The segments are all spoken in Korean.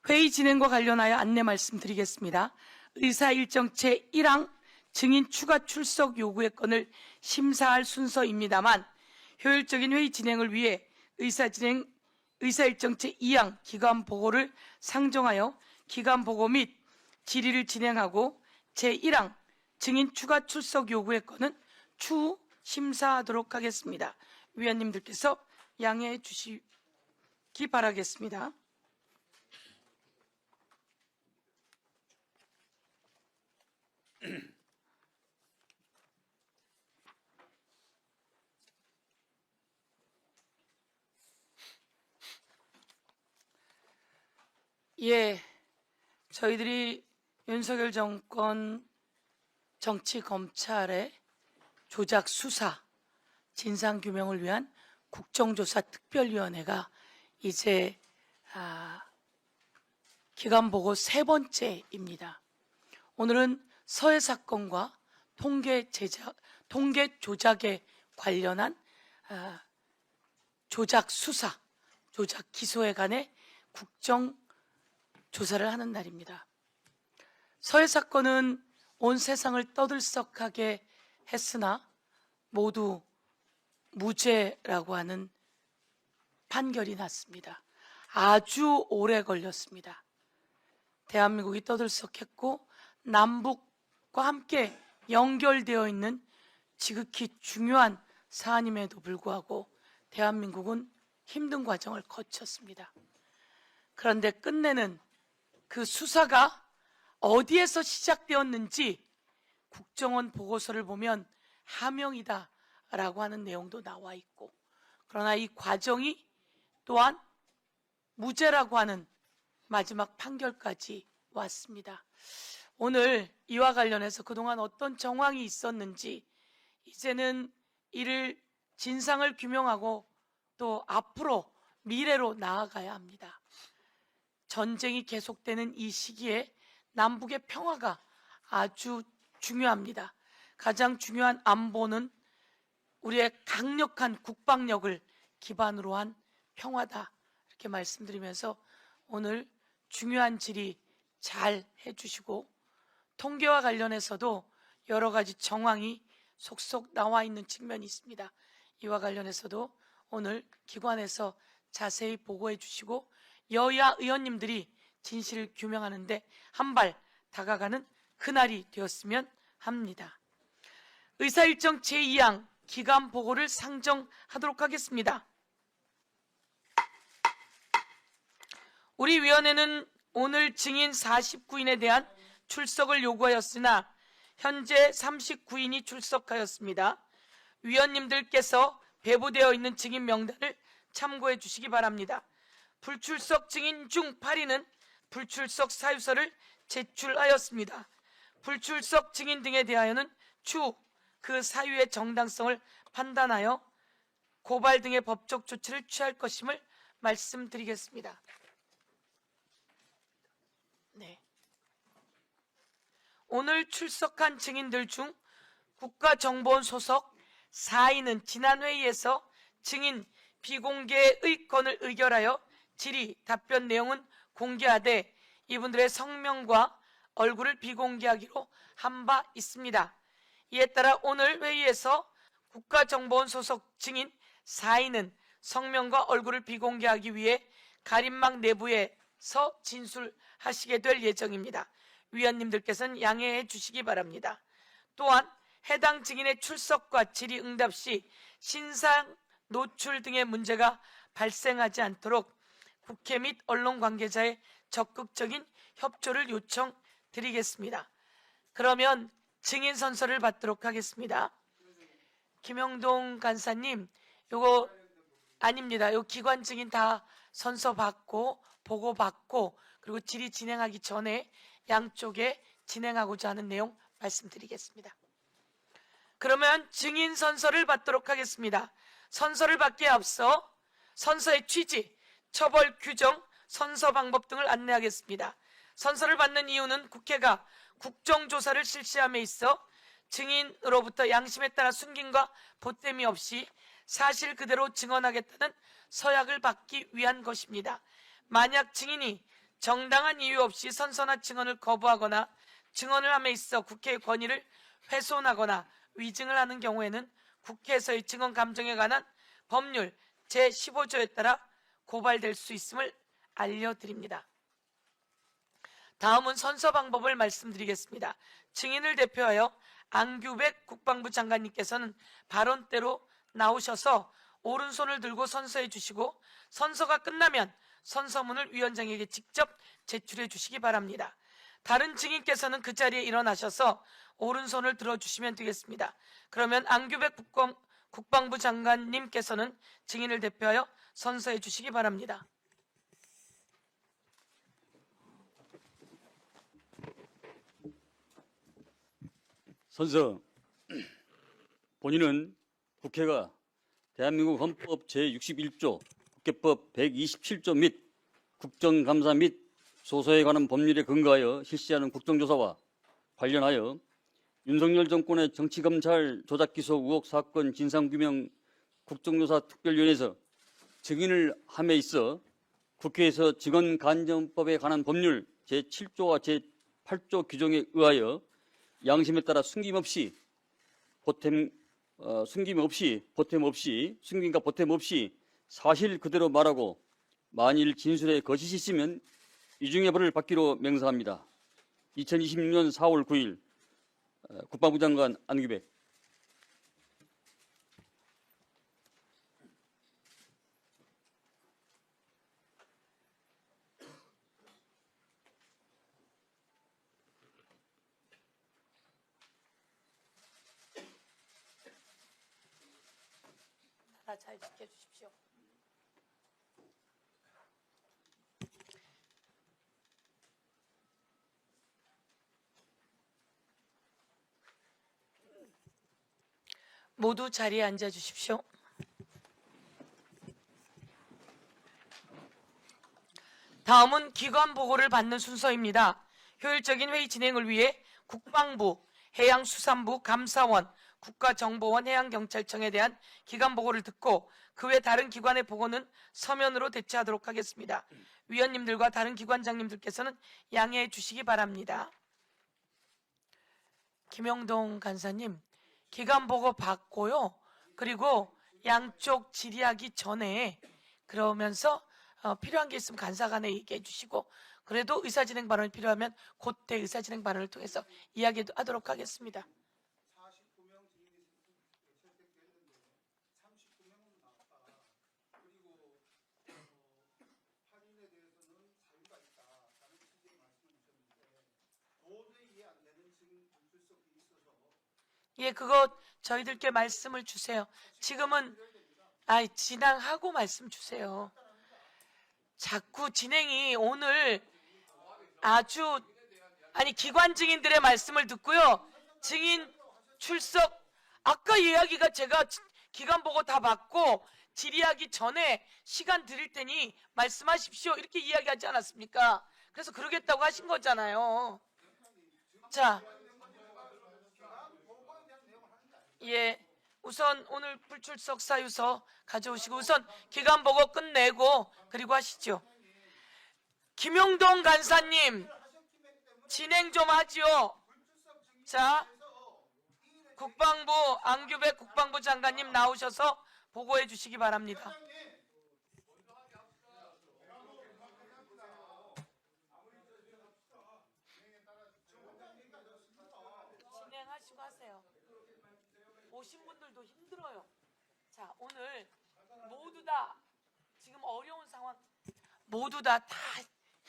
회의 진행과 관련하여 안내 말씀드리겠습니다. 의사 일정 제1항 증인 추가 출석 요구의 건을 심사할 순서입니다만, 효율적인 회의 진행을 위해 의사 일정 제2항 기관 보고를 상정하여 기관 보고 및 질의를 진행하고, 제1항 증인 추가 출석 요구의 건은 추후 심사하도록 하겠습니다. 위원님들께서 양해해 주시기 바라겠습니다. 예, 저희들이 윤석열 정권 정치 검찰의 조작 수사 진상규명을 위한 국정조사 특별위원회가 이제 기관 보고 3번째입니다. 오늘은 서해 사건과 통계 조작에 관련한 조작 수사, 조작 기소에 관해 국정조사를 하는 날입니다. 서해 사건은 온 세상을 떠들썩하게 했으나 모두 무죄라고 하는 판결이 났습니다. 아주 오래 걸렸습니다. 대한민국이 떠들썩했고 남북과 함께 연결되어 있는 지극히 중요한 사안임에도 불구하고 대한민국은 힘든 과정을 거쳤습니다. 그런데 끝내는 그 수사가 어디에서 시작되었는지 국정원 보고서를 보면 하명이다 라고 하는 내용도 나와 있고, 그러나 이 과정이 또한 무죄라고 하는 마지막 판결까지 왔습니다. 오늘 이와 관련해서 그동안 어떤 정황이 있었는지, 이제는 이를 진상을 규명하고 또 앞으로 미래로 나아가야 합니다. 전쟁이 계속되는 이 시기에 남북의 평화가 아주 중요합니다. 가장 중요한 안보는 우리의 강력한 국방력을 기반으로 한 평화다, 이렇게 말씀드리면서 오늘 중요한 질의 잘 해주시고, 통계와 관련해서도 여러 가지 정황이 속속 나와 있는 측면이 있습니다. 이와 관련해서도 오늘 기관에서 자세히 보고해 주시고, 여야 의원님들이 진실을 규명하는데 한 발 다가가는 그날이 되었으면 합니다. 의사일정 제2항 기관 보고를 상정하도록 하겠습니다. 우리 위원회는 오늘 증인 49인에 대한 출석을 요구하였으나 현재 39인이 출석하였습니다. 위원님들께서 배부되어 있는 증인 명단을 참고해 주시기 바랍니다. 불출석 증인 중 8인은 불출석 사유서를 제출하였습니다. 불출석 증인 등에 대하여는 추후 그 사유의 정당성을 판단하여 고발 등의 법적 조치를 취할 것임을 말씀드리겠습니다. 네. 오늘 출석한 증인들 중 국가정보원 소속 4인은 지난 회의에서 증인 비공개의 건을 의결하여 질의, 답변 내용은 공개하되 이분들의 성명과 얼굴을 비공개하기로 한 바 있습니다. 이에 따라 오늘 회의에서 국가정보원 소속 증인 4인은 성명과 얼굴을 비공개하기 위해 가림막 내부에서 진술하시게 될 예정입니다. 위원님들께서는 양해해 주시기 바랍니다. 또한 해당 증인의 출석과 질의 응답 시 신상 노출 등의 문제가 발생하지 않도록 국회 및 언론 관계자의 적극적인 협조를 요청드리겠습니다. 그러면 증인 선서를 받도록 하겠습니다. 김영동 간사님, 요거 아닙니다. 요 기관 증인 다 선서 받고 보고 받고 그리고 질의 진행하기 전에 양쪽에 진행하고자 하는 내용 말씀드리겠습니다. 그러면 증인 선서를 받도록 하겠습니다. 선서를 받기에 앞서 선서의 취지, 처벌 규정, 선서 방법 등을 안내하겠습니다. 선서를 받는 이유는 국회가 국정조사를 실시함에 있어 증인으로부터 양심에 따라 숨김과 보탬이 없이 사실 그대로 증언하겠다는 서약을 받기 위한 것입니다. 만약 증인이 정당한 이유 없이 선서나 증언을 거부하거나 증언을 함에 있어 국회의 권위를 훼손하거나 위증을 하는 경우에는 국회에서의 증언 감정에 관한 법률 제15조에 따라 고발될 수 있음을 알려드립니다. 다음은 선서 방법을 말씀드리겠습니다. 증인을 대표하여 안규백 국방부 장관님께서는 발언대로 나오셔서 오른손을 들고 선서해 주시고, 선서가 끝나면 선서문을 위원장에게 직접 제출해 주시기 바랍니다. 다른 증인께서는 그 자리에 일어나셔서 오른손을 들어주시면 되겠습니다. 그러면 안규백 국방부 장관님께서는 증인을 대표하여 선서해 주시기 바랍니다. 선서, 본인은 국회가 대한민국 헌법 제61조, 국회법 127조 및 국정감사 및 소서에 관한 법률에 근거하여 실시하는 국정조사와 관련하여 윤석열 정권의 정치검찰 조작기소 의혹 사건 진상규명 국정조사 특별위원회에서 증인을 함에 있어 국회에서 직원간접법에 관한 법률 제7조와 제8조 규정에 의하여 양심에 따라 숨김과 보탬 없이 사실 그대로 말하고 만일 진술에 거짓이 있으면 이중의 벌을 받기로 맹세합니다. 2026년 4월 9일 국방부 장관 안규백. 나라 잘 지켜주십시오. 모두 자리에 앉아 주십시오. 다음은 기관 보고를 받는 순서입니다. 효율적인 회의 진행을 위해 국방부, 해양수산부, 감사원, 국가정보원, 해양경찰청에 대한 기관 보고를 듣고 그 외 다른 기관의 보고는 서면으로 대체하도록 하겠습니다. 위원님들과 다른 기관장님들께서는 양해해 주시기 바랍니다. 김영동 간사님, 기관 보고 받고요. 그리고 양쪽 질의하기 전에 그러면서 필요한 게 있으면 간사간에 얘기해 주시고, 그래도 의사진행 발언이 필요하면 그때 의사진행 발언을 통해서 이야기하도록 하겠습니다. 예, 그거 저희들께 말씀을 주세요. 지금은 진행하고 말씀 주세요. 자꾸 진행이 오늘 아주 기관 증인들의 말씀을 듣고요. 증인 출석 아까 이야기가 제가 기관 보고 다 받고 질의하기 전에 시간 드릴 테니 말씀하십시오 이렇게 이야기하지 않았습니까? 그래서 그러겠다고 하신 거잖아요. 자, 예, 우선 오늘 불출석 사유서 가져오시고 우선 기관 보고 끝내고 그리고 하시죠. 김용동 간사님 진행 좀 하지요. 자, 국방부 안규백 국방부 장관님 나오셔서 보고해 주시기 바랍니다. 진행하시고 하세요. 오신 분들도 힘들어요. 자, 오늘 모두 다 지금 어려운 상황, 모두 다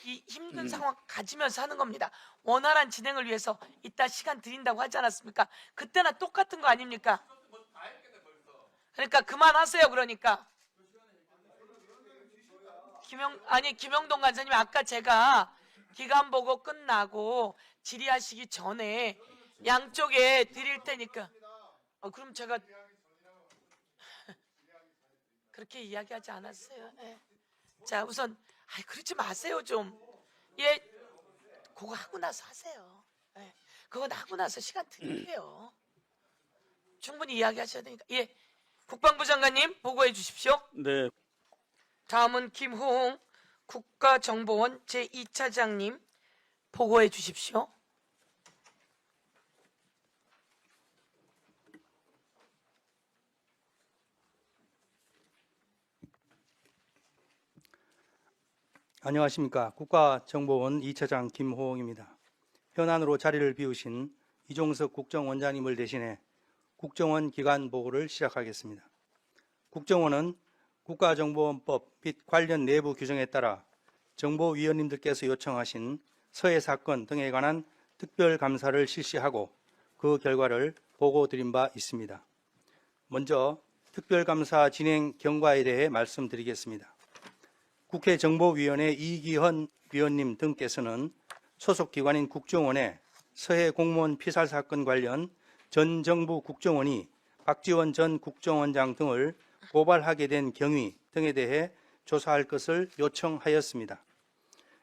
이 힘든 상황 가지면서 하는 겁니다. 원활한 진행을 위해서 이따 시간 드린다고 하지 않았습니까? 그때나 똑같은 거 아닙니까? 그러니까 그만하세요. 그러니까 김영동 간사님, 아까 제가 기간 보고 끝나고 질의하시기 전에 양쪽에 드릴 테니까 그럼 제가 그렇게 이야기하지 않았어요. 네. 자, 우선 그러지 마세요 좀. 예, 그거 하고 나서 하세요. 예, 그거 하고 나서 시간 드릴게요. 충분히 이야기하셔야 되니까. 예, 국방부 장관님 보고해 주십시오. 네. 다음은 김호웅 국가정보원 제2차장님 보고해 주십시오. 안녕하십니까. 국가정보원 2차장 김호웅입니다. 현안으로 자리를 비우신 이종석 국정원장님을 대신해 국정원 기관 보고를 시작하겠습니다. 국정원은 국가정보원법 및 관련 내부 규정에 따라 정보위원님들께서 요청하신 서해 사건 등에 관한 특별감사를 실시하고 그 결과를 보고드린 바 있습니다. 먼저 특별감사 진행 경과에 대해 말씀드리겠습니다. 국회 정보위원회 이기헌 위원님 등께서는 소속 기관인 국정원에 서해 공무원 피살 사건 관련 전 정부 국정원이 박지원 전 국정원장 등을 고발하게 된 경위 등에 대해 조사할 것을 요청하였습니다.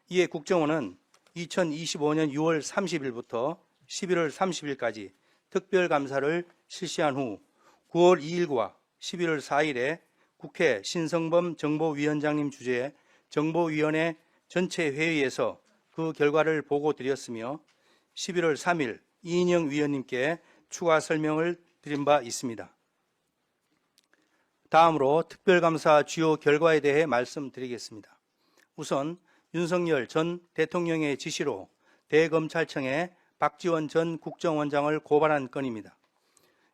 이에 국정원은 2025년 6월 30일부터 11월 30일까지 특별감사를 실시한 후 9월 2일과 11월 4일에 국회 신성범 정보위원장님 주재의 정보위원회 전체 회의에서 그 결과를 보고드렸으며 11월 3일 이인영 위원님께 추가 설명을 드린 바 있습니다. 다음으로 특별감사 주요 결과에 대해 말씀드리겠습니다. 우선 윤석열 전 대통령의 지시로 대검찰청에 박지원 전 국정원장을 고발한 건입니다.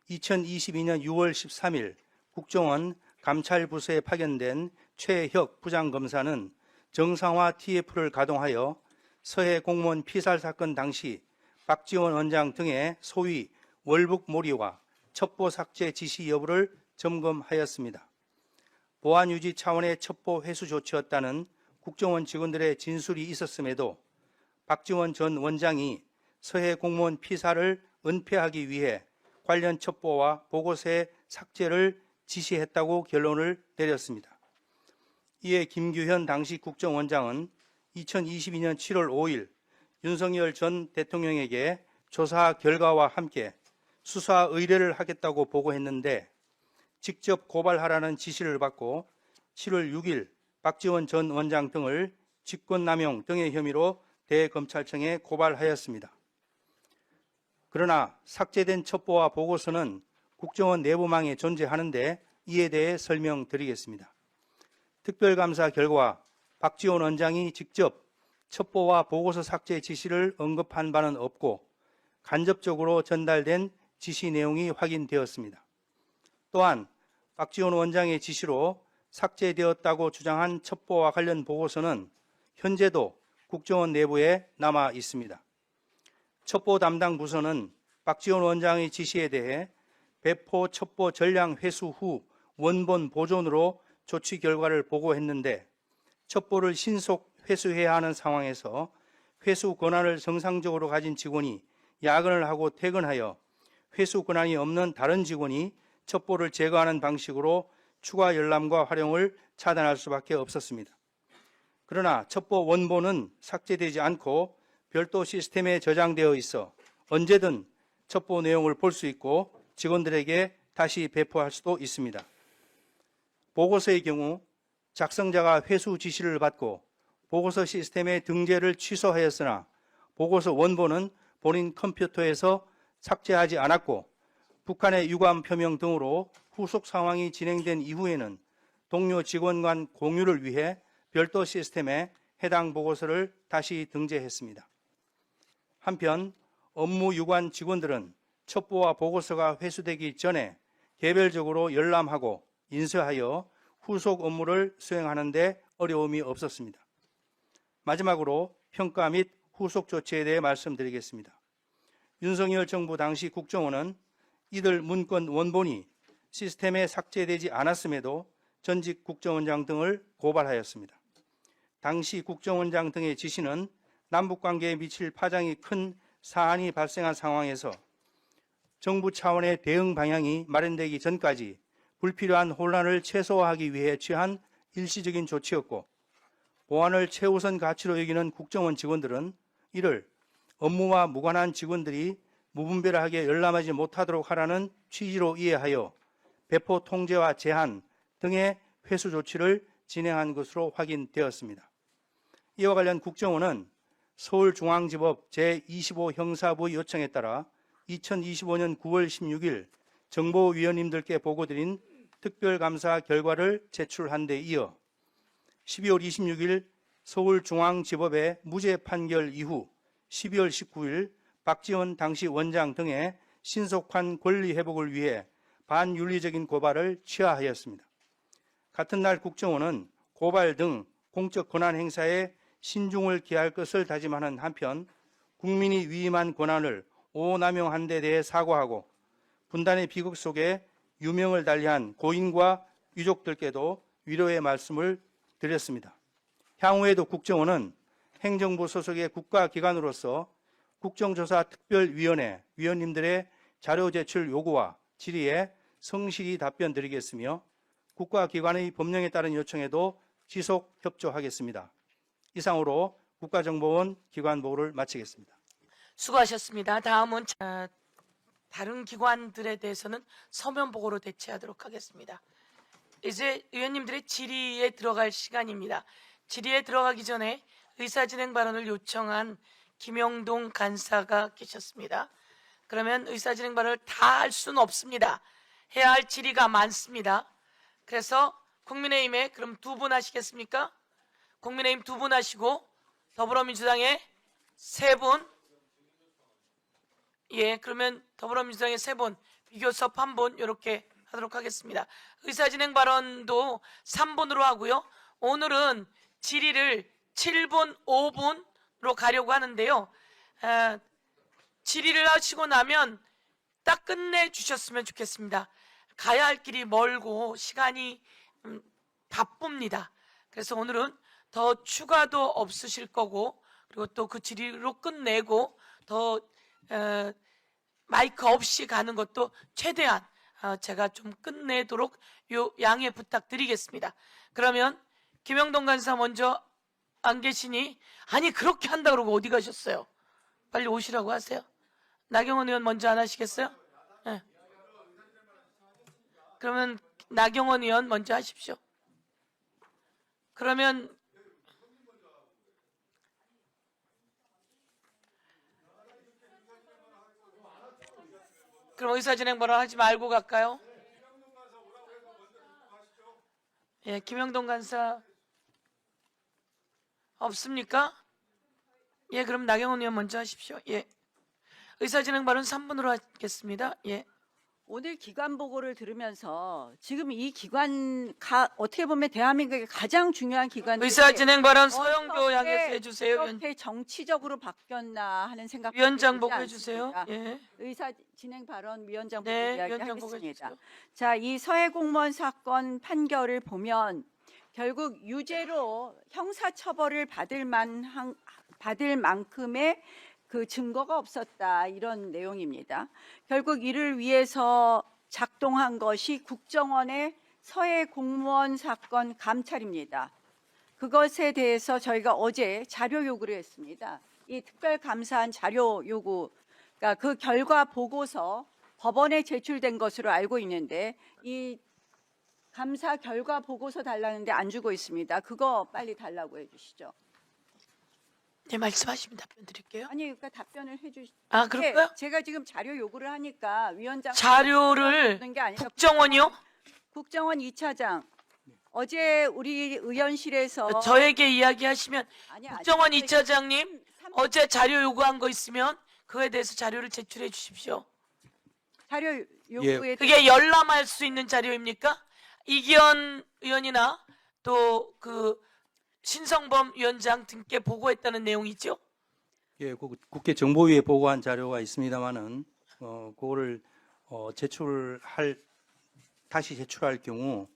2022년 6월 13일 국정원 감찰부서에 파견된 최혁 부장검사는 정상화 TF를 가동하여 서해 공무원 피살 사건 당시 박지원 원장 등의 소위 월북몰이와 첩보 삭제 지시 여부를 점검하였습니다. 보안 유지 차원의 첩보 회수 조치였다는 국정원 직원들의 진술이 있었음에도 박지원 전 원장이 서해 공무원 피살을 은폐하기 위해 관련 첩보와 보고서의 삭제를 지시했다고 결론을 내렸습니다. 이에 김규현 당시 국정원장은 2022년 7월 5일 윤석열 전 대통령에게 조사 결과와 함께 수사 의뢰를 하겠다고 보고했는데 직접 고발하라는 지시를 받고 7월 6일 박지원 전 원장 등을 직권남용 등의 혐의로 대검찰청에 고발하였습니다. 그러나 삭제된 첩보와 보고서는 국정원 내부망에 존재하는데 이에 대해 설명드리겠습니다. 특별감사 결과 박지원 원장이 직접 첩보와 보고서 삭제 지시를 언급한 바는 없고 간접적으로 전달된 지시 내용이 확인되었습니다. 또한 박지원 원장의 지시로 삭제되었다고 주장한 첩보와 관련 보고서는 현재도 국정원 내부에 남아 있습니다. 첩보 담당 부서는 박지원 원장의 지시에 대해 배포 첩보 전량 회수 후 원본 보존으로 조치 결과를 보고했는데 첩보를 신속 회수해야 하는 상황에서 회수 권한을 정상적으로 가진 직원이 야근을 하고 퇴근하여 회수 권한이 없는 다른 직원이 첩보를 제거하는 방식으로 추가 열람과 활용을 차단할 수밖에 없었습니다. 그러나 첩보 원본은 삭제되지 않고 별도 시스템에 저장되어 있어 언제든 첩보 내용을 볼 수 있고 직원들에게 다시 배포할 수도 있습니다. 보고서의 경우 작성자가 회수 지시를 받고 보고서 시스템의 등재를 취소하였으나 보고서 원본은 본인 컴퓨터에서 삭제하지 않았고 북한의 유감 표명 등으로 후속 상황이 진행된 이후에는 동료 직원 간 공유를 위해 별도 시스템에 해당 보고서를 다시 등재했습니다. 한편 업무 유관 직원들은 첩보와 보고서가 회수되기 전에 개별적으로 열람하고 인쇄하여 후속 업무를 수행하는 데 어려움이 없었습니다. 마지막으로 평가 및 후속 조치에 대해 말씀드리겠습니다. 윤석열 정부 당시 국정원은 이들 문건 원본이 시스템에 삭제되지 않았음에도 전직 국정원장 등을 고발하였습니다. 당시 국정원장 등의 지시는 남북관계에 미칠 파장이 큰 사안이 발생한 상황에서 정부 차원의 대응 방향이 마련되기 전까지 불필요한 혼란을 최소화하기 위해 취한 일시적인 조치였고 보안을 최우선 가치로 여기는 국정원 직원들은 이를 업무와 무관한 직원들이 무분별하게 열람하지 못하도록 하라는 취지로 이해하여 배포 통제와 제한 등의 회수 조치를 진행한 것으로 확인되었습니다. 이와 관련 국정원은 서울중앙지법 제25 형사부 요청에 따라 2025년 9월 16일 정보위원님들께 보고드린 특별감사 결과를 제출한 데 이어 12월 26일 서울중앙지법의 무죄 판결 이후 12월 19일 박지원 당시 원장 등의 신속한 권리 회복을 위해 반윤리적인 고발을 취하하였습니다. 같은 날 국정원은 고발 등 공적 권한 행사에 신중을 기할 것을 다짐하는 한편 국민이 위임한 권한을 오남용한 데 대해 사과하고 분단의 비극 속에 유명을 달리한 고인과 유족들께도 위로의 말씀을 드렸습니다. 향후에도 국정원은 행정부 소속의 국가기관으로서 국정조사특별위원회 위원님들의 자료 제출 요구와 질의에 성실히 답변드리겠으며 국가기관의 법령에 따른 요청에도 지속 협조하겠습니다. 이상으로 국가정보원 기관보고를 마치겠습니다. 수고하셨습니다. 다음은 다른 기관들에 대해서는 서면 보고로 대체하도록 하겠습니다. 이제 의원님들의 질의에 들어갈 시간입니다. 질의에 들어가기 전에 의사진행 발언을 요청한 김영동 간사가 계셨습니다. 그러면 의사진행 발언을 다 할 수는 없습니다. 해야 할 질의가 많습니다. 그래서 국민의힘에 그럼 2분 하시겠습니까? 국민의힘 2분 하시고 더불어민주당에 3분, 예, 그러면 더불어민주당에 3분, 비교섭 1분 이렇게 하도록 하겠습니다. 의사진행 발언도 3분으로 하고요. 오늘은 질의를 7분, 5분으로 가려고 하는데요. 질의를 하시고 나면 딱 끝내주셨으면 좋겠습니다. 가야 할 길이 멀고 시간이 바쁩니다. 그래서 오늘은 더 추가도 없으실 거고 그리고 또 그 질의로 끝내고 더 마이크 없이 가는 것도 최대한 제가 좀 끝내도록 양해 부탁드리겠습니다. 그러면 김영동 간사 먼저 안 계시니 아니 그렇게 한다 그러고 어디 가셨어요? 빨리 오시라고 하세요. 나경원 의원 먼저 안 하시겠어요? 네. 그러면 나경원 의원 먼저 하십시오. 그러면 의사진행 발언 하지 말고 갈까요? 예, 김영동 간사 없습니까? 예, 그럼 나경원 의원 먼저 하십시오. 예, 의사진행 발언 3분으로 하겠습니다. 예. 오늘 기관 보고를 들으면서 지금 이 기관 어떻게 보면 대한민국의 가장 중요한 기관들이 의사진행 발언 서영교 향해서 해주세요. 이렇게 정치적으로 바뀌었나 하는 생각. 위원장 보고해 주세요. 예. 의사 진행 발언 위원장 보고 네, 위원장 보고해 이야기하겠습니다. 주세요. 자, 이 서해 공무원 사건 판결을 보면 결국 유죄로 형사 처벌을 받을 만큼의 그 증거가 없었다 이런 내용입니다. 결국 이를 위해서 작동한 것이 국정원의 서해 공무원 사건 감찰입니다. 그것에 대해서 저희가 어제 자료 요구를 했습니다. 이 특별 감사한 자료 요구, 그러니까 그 결과 보고서 법원에 제출된 것으로 알고 있는데 이 감사 결과 보고서 달라는데 안 주고 있습니다. 그거 빨리 달라고 해주시죠. 네, 말씀하시면 답변 드릴게요. 아니 그러니까 답변을 해주시. 아, 그럴까요? 제가 지금 자료 요구를 하니까 위원장 자료를 주는 게 아니라 국정원이요? 국정원 2차장 어제 우리 의원실에서 저에게 이야기하시면 아니, 국정원 아니, 2차장님 어제 자료 요구한 거 있으면 그거에 대해서 자료를 제출해 주십시오. 자료 요구에 그게 열람할 수 있는 자료입니까? 이기현 의원이나 또 그 신성범 위원장 등께 보고했다는 내용이죠? 예, 국회 정보위에 보고한 자료가 있습니다만은 그거를 다시 제출할 경우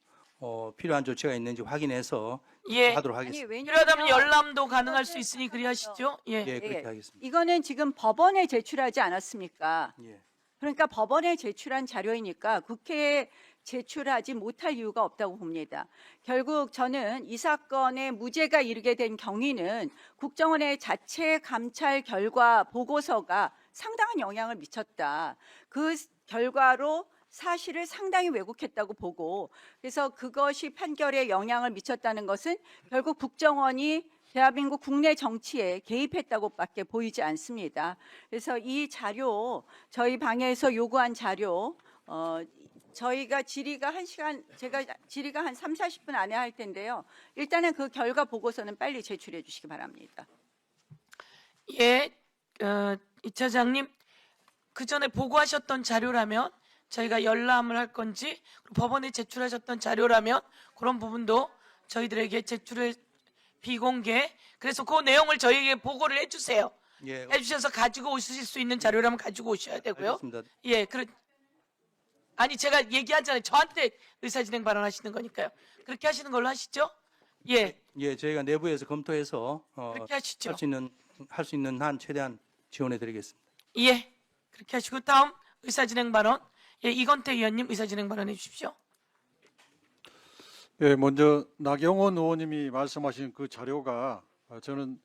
필요한 조치가 있는지 확인해서 예. 하도록 아니 하겠습니다. 필요하다면 왜냐하면 열람도 가능할 수 있으니 그리 하시죠. 예. 예, 그렇게 하겠습니다. 이거는 지금 법원에 제출하지 않았습니까? 예. 그러니까 법원에 제출한 자료이니까 국회에 제출하지 못할 이유가 없다고 봅니다. 결국 저는 이 사건에 무죄가 이르게 된 경위는 국정원의 자체 감찰 결과 보고서가 상당한 영향을 미쳤다. 그 결과로 사실을 상당히 왜곡했다고 보고 그래서 그것이 판결에 영향을 미쳤다는 것은 결국 국정원이 대한민국 국내 정치에 개입했다고밖에 보이지 않습니다. 그래서 이 자료, 저희 방에서 요구한 자료, 저희가 질의가 제가 질의가 한 3, 40분 안에 할 텐데요. 일단은 그 결과 보고서는 빨리 제출해 주시기 바랍니다. 예, 이 차장님, 그 전에 보고하셨던 자료라면 저희가 열람을 할 건지, 법원에 제출하셨던 자료라면 그런 부분도 저희들에게 제출해 비공개. 그래서 그 내용을 저희에게 보고를 해주세요. 예, 해주셔서 가지고 오실 수 있는 자료라면 가지고 오셔야 되고요. 알겠습니다. 예, 아니 제가 얘기하잖아요. 저한테 의사진행 발언하시는 거니까요. 그렇게 하시는 걸로 하시죠. 예, 예, 저희가 내부에서 검토해서 그렇게 하시죠. 할 수 있는 한 최대한 지원해드리겠습니다. 예, 그렇게 하시고 다음 의사진행 발언. 예, 이건태 의원님 의사진행 발언해 주십시오. 예, 먼저 나경원 의원님이 말씀하신 그 자료가 저는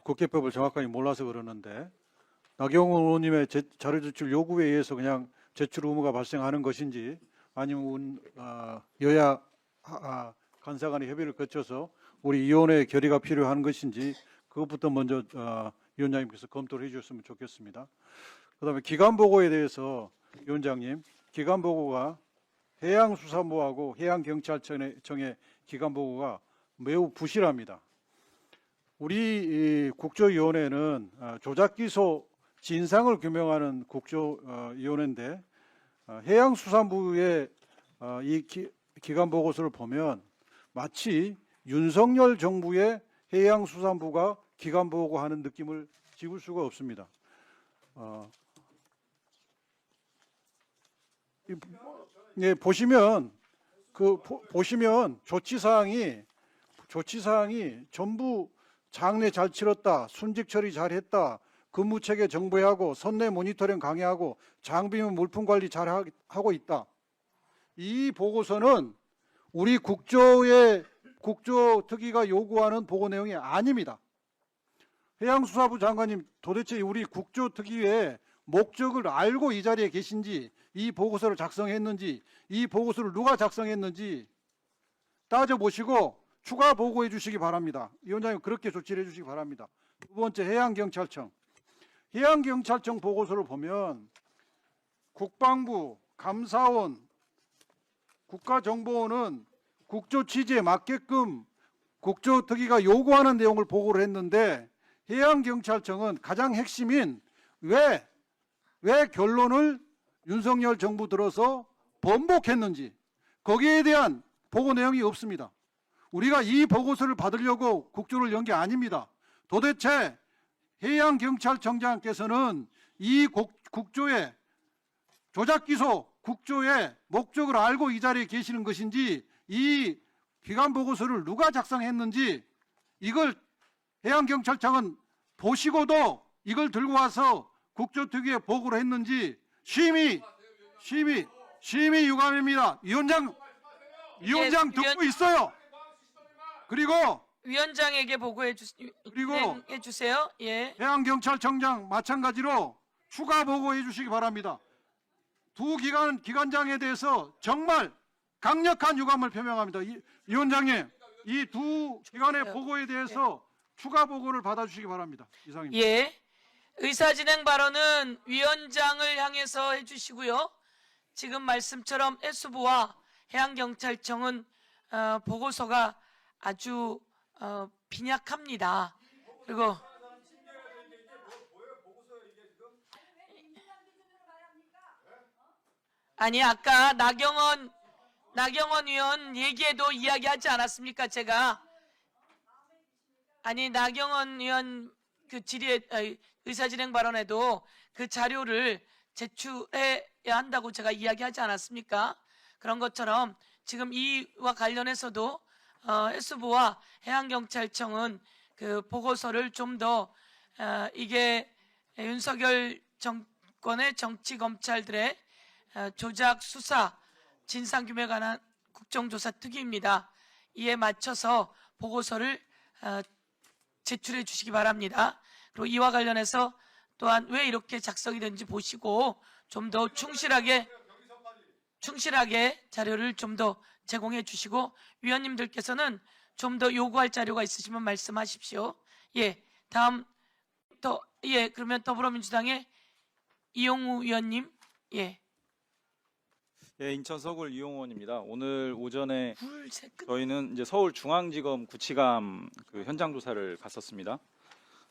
국회법을 정확하게 몰라서 그러는데 나경원 의원님의 자료 제출 요구에 의해서 그냥 제출 의무가 발생하는 것인지 아니면 여야 간사 간의 협의를 거쳐서 우리 위원회의 결의가 필요한 것인지 그것부터 먼저 위원장님께서 검토를 해주셨으면 좋겠습니다. 그다음에 기간 보고에 대해서 위원장님, 기간 보고가 해양수산부하고 해양경찰청의 기간 보고가 매우 부실합니다. 우리 국조위원회는 조작기소 진상을 규명하는 국조위원회인데 해양수산부의 이 기간 보고서를 보면 마치 윤석열 정부의 해양수산부가 기간 보고하는 느낌을 지울 수가 없습니다. 예, 보시면 조치사항이 전부 장례 잘 치렀다, 순직 처리 잘했다, 근무 체계 정보하고 선내 모니터링 강화하고 장비물 물품 관리 잘 하고 있다. 이 보고서는 우리 국조특위가 요구하는 보고 내용이 아닙니다. 해양수산부 장관님, 도대체 우리 국조특위의 목적을 알고 이 자리에 계신지, 이 보고서를 작성했는지, 이 보고서를 누가 작성했는지 따져보시고 추가 보고해 주시기 바랍니다. 위원장님, 그렇게 조치를 해 주시기 바랍니다. 두 번째, 해양경찰청. 해양경찰청 보고서를 보면 국방부, 감사원, 국가정보원은 국조 취지에 맞게끔 국조특위가 요구하는 내용을 보고를 했는데 해양경찰청은 가장 핵심인 왜 결론을 윤석열 정부 들어서 번복했는지 거기에 대한 보고 내용이 없습니다. 우리가 이 보고서를 받으려고 국조를 연 게 아닙니다. 도대체 해양경찰청장께서는 이 국조의 조작기소 국조의 목적을 알고 이 자리에 계시는 것인지 이 기간 보고서를 누가 작성했는지 이걸 해양경찰청은 보시고도 이걸 들고 와서 국조특위에 보고를 했는지 심히 유감입니다. 위원장 듣고 있어요. 그리고 위원장에게 보고해 주세요. 예. 해양경찰청장 마찬가지로 추가 보고해 주시기 바랍니다. 두 기관장에 대해서 정말 강력한 유감을 표명합니다. 위원장님, 이 두 기관의 보고에 대해서 추가 보고를 받아주시기 바랍니다. 이상입니다. 예. 의사진행 발언은 위원장을 향해서 해주시고요. 지금 말씀처럼 해수부와 해양경찰청은 보고서가 아주 빈약합니다. 그리고 아니 아까 나경원 의원 얘기에도 이야기하지 않았습니까? 제가 아니 나경원 의원 그 질의 의사진행 발언에도 그 자료를 제출해야 한다고 제가 이야기하지 않았습니까? 그런 것처럼 지금 이와 관련해서도 해수부와 해양경찰청은 그 보고서를 좀 더 이게 윤석열 정권의 정치검찰들의 조작 수사 진상규명에 관한 국정조사 특위입니다. 이에 맞춰서 보고서를 제출해 주시기 바랍니다. 그리고 이와 관련해서 또한 왜 이렇게 작성이 된지 보시고 좀 더 충실하게 자료를 좀 더 제공해 주시고 위원님들께서는 좀 더 요구할 자료가 있으시면 말씀하십시오. 예, 다음 그러면 더불어민주당의 이용우 의원님. 예. 예, 인천 서구 이용호 의원입니다. 오늘 오전에 불새끈. 저희는 이제 서울중앙지검 구치감 그 현장 조사를 갔었습니다.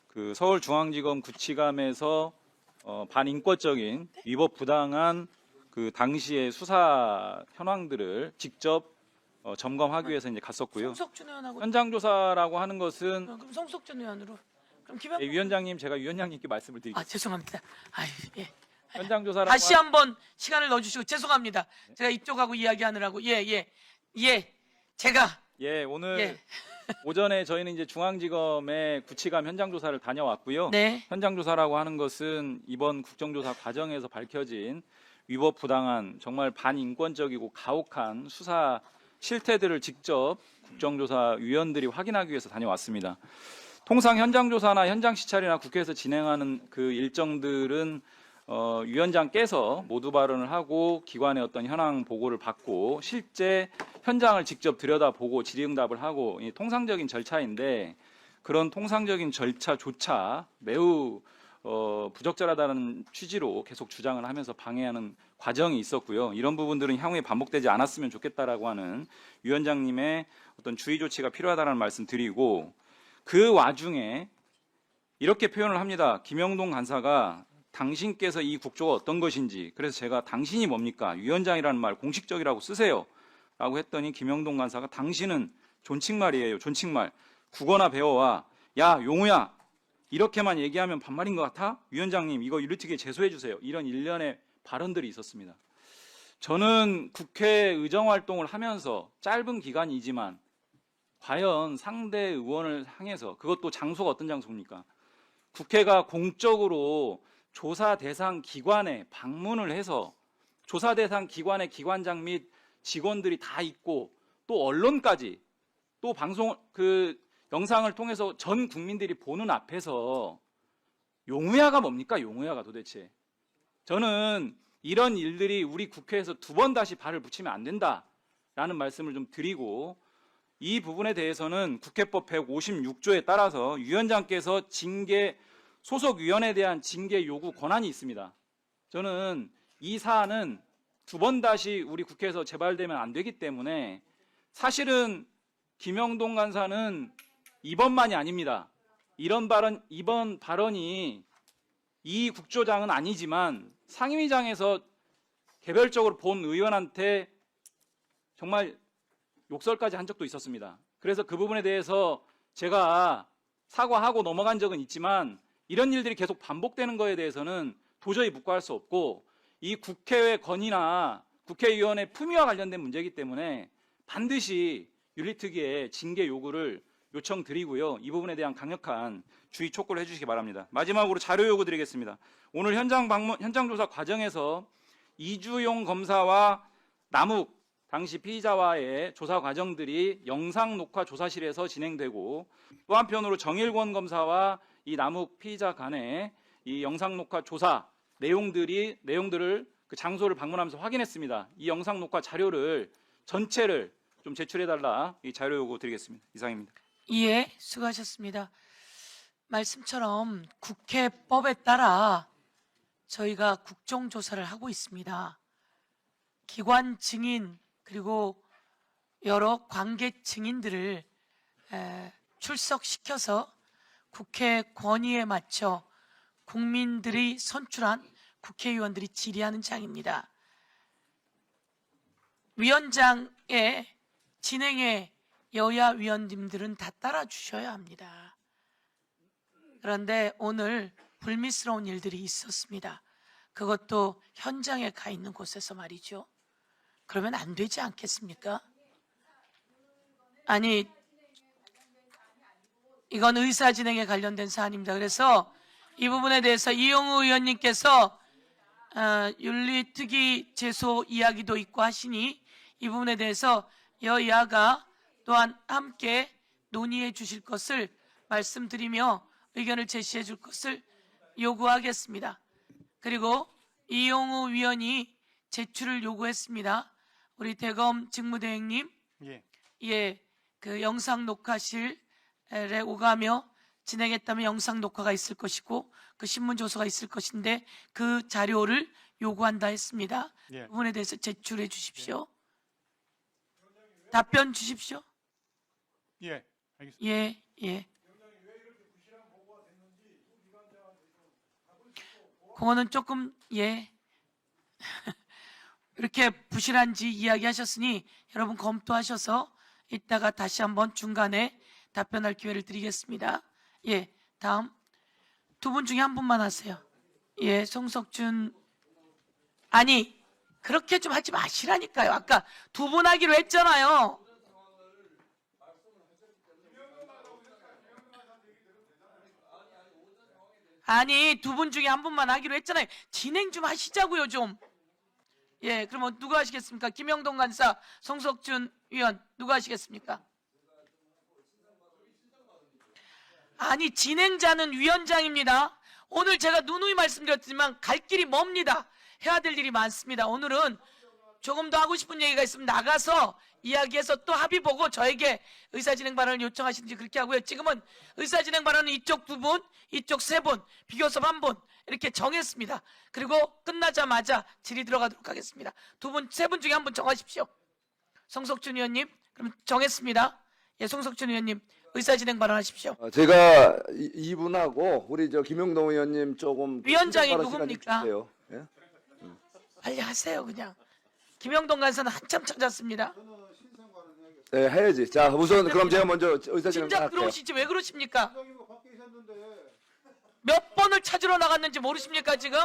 그 서울중앙지검 구치감에서 반인권적인 위법 부당한 그 당시의 수사 현황들을 직접 점검하기 위해서 이제 갔었고요. 송석준 의원하고 현장 조사라고 하는 것은 그럼 송석준 의원으로. 그럼 예, 위원장님 제가 위원장님께 말씀을 드리겠습니다. 아, 죄송합니다. 아유, 예. 현장 조사라고 다시 한번 시간을 넣어주시고 죄송합니다. 제가 이쪽하고 이야기하느라고 제가 예, 오늘 예. 오전에 저희는 이제 중앙지검의 구치감 현장 조사를 다녀왔고요. 네. 현장 조사라고 하는 것은 이번 국정조사 과정에서 밝혀진 위법 부당한 정말 반인권적이고 가혹한 수사 실태들을 직접 국정조사위원들이 확인하기 위해서 다녀왔습니다. 통상 현장 조사나 현장 시찰이나 국회에서 진행하는 그 일정들은 위원장께서 모두 발언을 하고 기관의 어떤 현황 보고를 받고 실제 현장을 직접 들여다보고 질의응답을 하고 이 통상적인 절차인데 그런 통상적인 절차조차 매우 부적절하다는 취지로 계속 주장을 하면서 방해하는 과정이 있었고요. 이런 부분들은 향후에 반복되지 않았으면 좋겠다라고 하는 위원장님의 어떤 주의 조치가 필요하다는 말씀 드리고 그 와중에 이렇게 표현을 합니다. 김영동 간사가 당신께서 이 국조가 어떤 것인지 그래서 제가 당신이 뭡니까? 위원장이라는 말 공식적이라고 쓰세요. 라고 했더니 김영동 간사가 당신은 존칭말이에요. 존칭말. 국어나 배워와. 야 용우야. 이렇게만 얘기하면 반말인 것 같아? 위원장님 이거 일루트기에 제소해 주세요. 이런 일련의 발언들이 있었습니다. 저는 국회 의정활동을 하면서 짧은 기간이지만 과연 상대 의원을 향해서 그것도 장소가 어떤 장소입니까? 국회가 공적으로 조사 대상 기관에 방문을 해서 조사 대상 기관의 기관장 및 직원들이 다 있고 또 언론까지 또 방송 그 영상을 통해서 전 국민들이 보는 앞에서 용우야가 뭡니까? 용우야가 도대체. 저는 이런 일들이 우리 국회에서 두 번 다시 발을 붙이면 안 된다라는 말씀을 좀 드리고 이 부분에 대해서는 국회법 156조에 따라서 위원장께서 징계 소속위원에 대한 징계 요구 권한이 있습니다. 저는 이 사안은 두 번 다시 우리 국회에서 재발되면 안 되기 때문에 사실은 김영동 간사는 이번만이 아닙니다. 이번 발언이 이 국조장은 아니지만 상임위장에서 개별적으로 본 의원한테 정말 욕설까지 한 적도 있었습니다. 그래서 그 부분에 대해서 제가 사과하고 넘어간 적은 있지만 이런 일들이 계속 반복되는 거에 대해서는 도저히 묵과할 수 없고 이 국회의 건의나 국회의원의 품위와 관련된 문제이기 때문에 반드시 윤리특위에 징계 요구를 요청드리고요. 이 부분에 대한 강력한 주의 촉구를 해주시기 바랍니다. 마지막으로 자료 요구 드리겠습니다. 오늘 현장 조사 과정에서 이주용 검사와 남욱 당시 피의자와의 조사 과정들이 영상 녹화 조사실에서 진행되고 또 한편으로 정일권 검사와 이 남욱 피의자 간의 이 영상 녹화 조사 내용들을 그 장소를 방문하면서 확인했습니다. 이 영상 녹화 자료를 전체를 좀 제출해달라 이 자료 요구 드리겠습니다. 이상입니다. 예, 수고하셨습니다. 말씀처럼 국회법에 따라 저희가 국정조사를 하고 있습니다. 기관 증인 그리고 여러 관계 증인들을 출석시켜서 국회 권위에 맞춰 국민들이 선출한 국회의원들이 질의하는 장입니다. 위원장의 진행에 여야 위원님들은 다 따라주셔야 합니다. 그런데 오늘 불미스러운 일들이 있었습니다. 그것도 현장에 가 있는 곳에서 말이죠. 그러면 안 되지 않겠습니까? 아니, 이건 의사 진행에 관련된 사안입니다. 그래서 이 부분에 대해서 이용우 의원님께서 윤리특위 제소 이야기도 있고 하시니 이 부분에 대해서 여야가 또한 함께 논의해 주실 것을 말씀드리며 의견을 제시해 줄 것을 요구하겠습니다. 그리고 이용우 위원이 제출을 요구했습니다. 우리 대검 직무대행님, 예. 예, 그 영상 녹화실에 오가며 진행했다면 영상 녹화가 있을 것이고 그 신문 조서가 있을 것인데 그 자료를 요구한다 했습니다. 예. 그 부분에 대해서 제출해 주십시오. 답변 주십시오. 예, 알겠습니다. 예, 예. 그거는 조금 예. 이렇게 부실한지 이야기하셨으니 여러분 검토하셔서 이따가 다시 한번 중간에 답변할 기회를 드리겠습니다. 예, 다음 두 분 중에 한 분만 하세요. 예, 송석준. 아니 그렇게 좀 하지 마시라니까요. 아까 두 분 하기로 했잖아요. 아니 두 분 중에 한 분만 하기로 했잖아요. 진행 좀 하시자고요 좀. 예, 그러면 누가 하시겠습니까? 김영동 간사, 송석준 위원 누가 하시겠습니까? 아니 진행자는 위원장입니다. 오늘 제가 누누이 말씀드렸지만 갈 길이 멉니다. 해야 될 일이 많습니다. 오늘은 조금 더 하고 싶은 얘기가 있으면 나가서 이야기해서 또 합의 보고 저에게 의사진행 발언을 요청하시든지 그렇게 하고요. 지금은 의사진행 발언은 이쪽 두 분, 이쪽 세 분, 비교섭 한 분 이렇게 정했습니다. 그리고 끝나자마자 질의 들어가도록 하겠습니다. 두 분, 세 분 중에 한 분 정하십시오. 송석준 의원님, 그럼 정했습니다. 예, 송석준 의원님 의사진행 발언하십시오. 제가 이분하고 우리 저 김영동 의원님 조금 위원장이 신경 발언 시간 누굽니까? 주세요. 예? 빨리 하세요 그냥. 김영동 간사는 한참 찾았습니다. 네, 해야지. 자, 우선 그럼 제가 먼저 의사진행 진작 할게요. 들어오시지 왜 그러십니까? 몇 번을 찾으러 나갔는지 모르십니까 지금?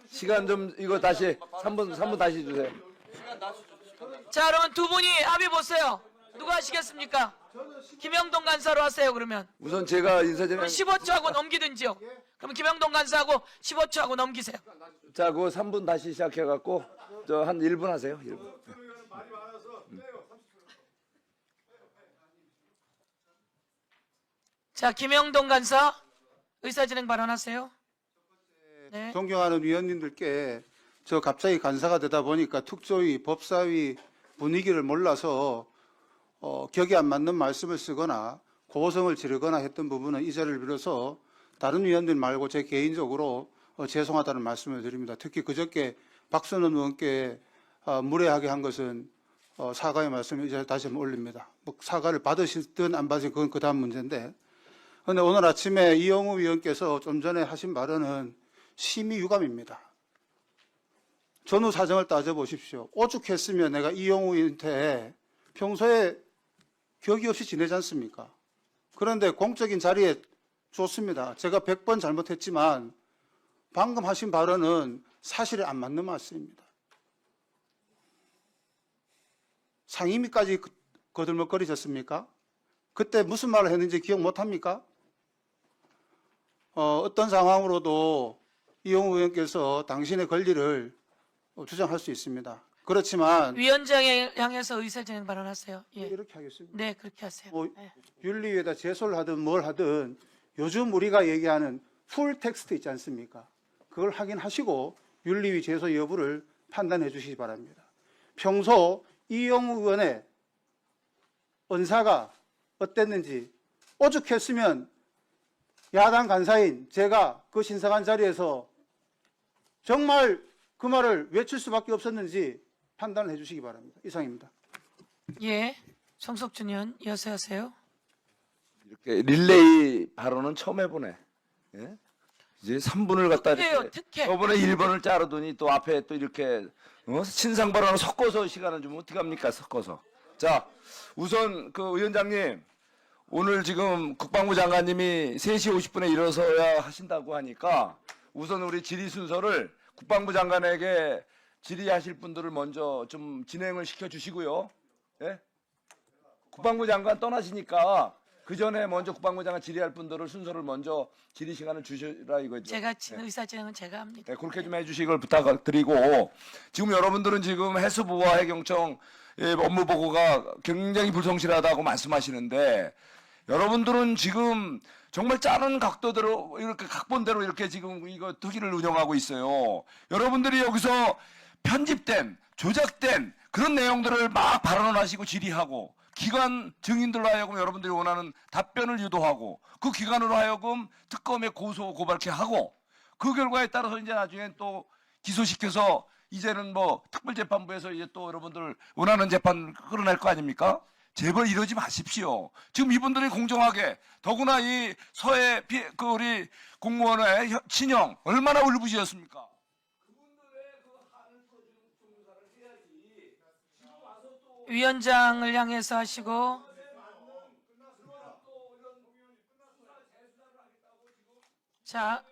시간 좀 이거 다시 3분 다시 주세요. 자 그러면 두 분이 합의 보세요. 누가 하시겠습니까? 김영동 간사로 하세요 그러면. 우선 제가 인사진행 그럼 15초 하고 넘기든지요. 그럼 김영동 간사하고 15초 하고 넘기세요. 자, 그거 3분 다시 시작해 갖고 저 한 1분 하세요. 1분. 자 김영동 간사 의사진행 발언하세요. 네. 존경하는 위원님들께 저 갑자기 간사가 되다 보니까 특조위, 법사위 분위기를 몰라서 격이 안 맞는 말씀을 쓰거나 고성을 지르거나 했던 부분은 이 자리를 빌어서 다른 위원들 말고 제 개인적으로 죄송하다는 말씀을 드립니다. 특히 그저께 박선원 의원께 무례하게 한 것은 사과의 말씀을 이 자리에 다시 한번 올립니다. 뭐 사과를 받으시든 안 받으시든 그건 그 다음 문제인데, 그런데 오늘 아침에 이영우 위원께서 좀 전에 하신 발언은 심히 유감입니다. 전후 사정을 따져보십시오. 오죽했으면 내가 이영우 위원한테 평소에 격이 없이 지내지 않습니까? 그런데 공적인 자리에 좋습니다. 제가 100번 잘못했지만 방금 하신 발언은 사실에 안 맞는 말씀입니다. 상임위까지 거들먹거리셨습니까? 그때 무슨 말을 했는지 기억 못합니까? 어떤 상황으로도 이용우 의원께서 당신의 권리를 주장할 수 있습니다. 그렇지만 위원장에 향해서 의사진행 발언하세요. 예. 이렇게 하겠습니다. 네 그렇게 하세요. 뭐 네. 윤리위에다 제소를 하든 뭘 하든 요즘 우리가 얘기하는 풀 텍스트 있지 않습니까? 그걸 확인하시고 윤리위 제소 여부를 판단해 주시기 바랍니다. 평소 이용우 의원의 언사가 어땠는지 오죽했으면 야당 간사인 제가 그 신성한 자리에서 정말 그 말을 외칠 수밖에 없었는지 판단을 해주시기 바랍니다. 이상입니다. 예, 송석준 의원 이어서 하세요. 이렇게 릴레이 발언은 처음 해보네. 예? 이제 3분을 갖다 특혜요, 이렇게 특혜. 저번에 1번을 자르더니 또 앞에 또 이렇게 신상 발언을 섞어서 시간을 좀 어떻게 합니까? 섞어서. 자, 우선 그 위원장님 오늘 지금 국방부 장관님이 3시 50분에 일어서야 하신다고 하니까 우선 우리 질의 순서를 국방부 장관에게 질의하실 분들을 먼저 좀 진행을 시켜주시고요. 예? 국방부 장관 떠나시니까 그 전에 먼저 국방부 장관 질의할 분들을 순서를 먼저 질의 시간을 주시라 이거죠. 제가 의사진행은 제가 합니다. 네, 그렇게 좀 해주시길 부탁드리고 지금 여러분들은 지금 해수부와 해경청 업무 보고가 굉장히 불성실하다고 말씀하시는데 여러분들은 지금 정말 짜는 각도대로 이렇게 각본대로 이렇게 지금 이거 특위를 운영하고 있어요. 여러분들이 여기서 편집된 조작된 그런 내용들을 막 발언하시고 질의하고 기관 증인들로 하여금 여러분들이 원하는 답변을 유도하고 그 기관으로 하여금 특검에 고소 고발케 하고 그 결과에 따라서 이제 나중엔 또 기소시켜서 이제는 뭐 특별재판부에서 이제 또 여러분들 원하는 재판 끌어낼 거 아닙니까? 제발 이러지 마십시오. 지금 이분들이 공정하게 더구나 이 서해 우리 공무원의 친형 얼마나 울부짖었습니까? 위원장을 향해서 하시고. 자,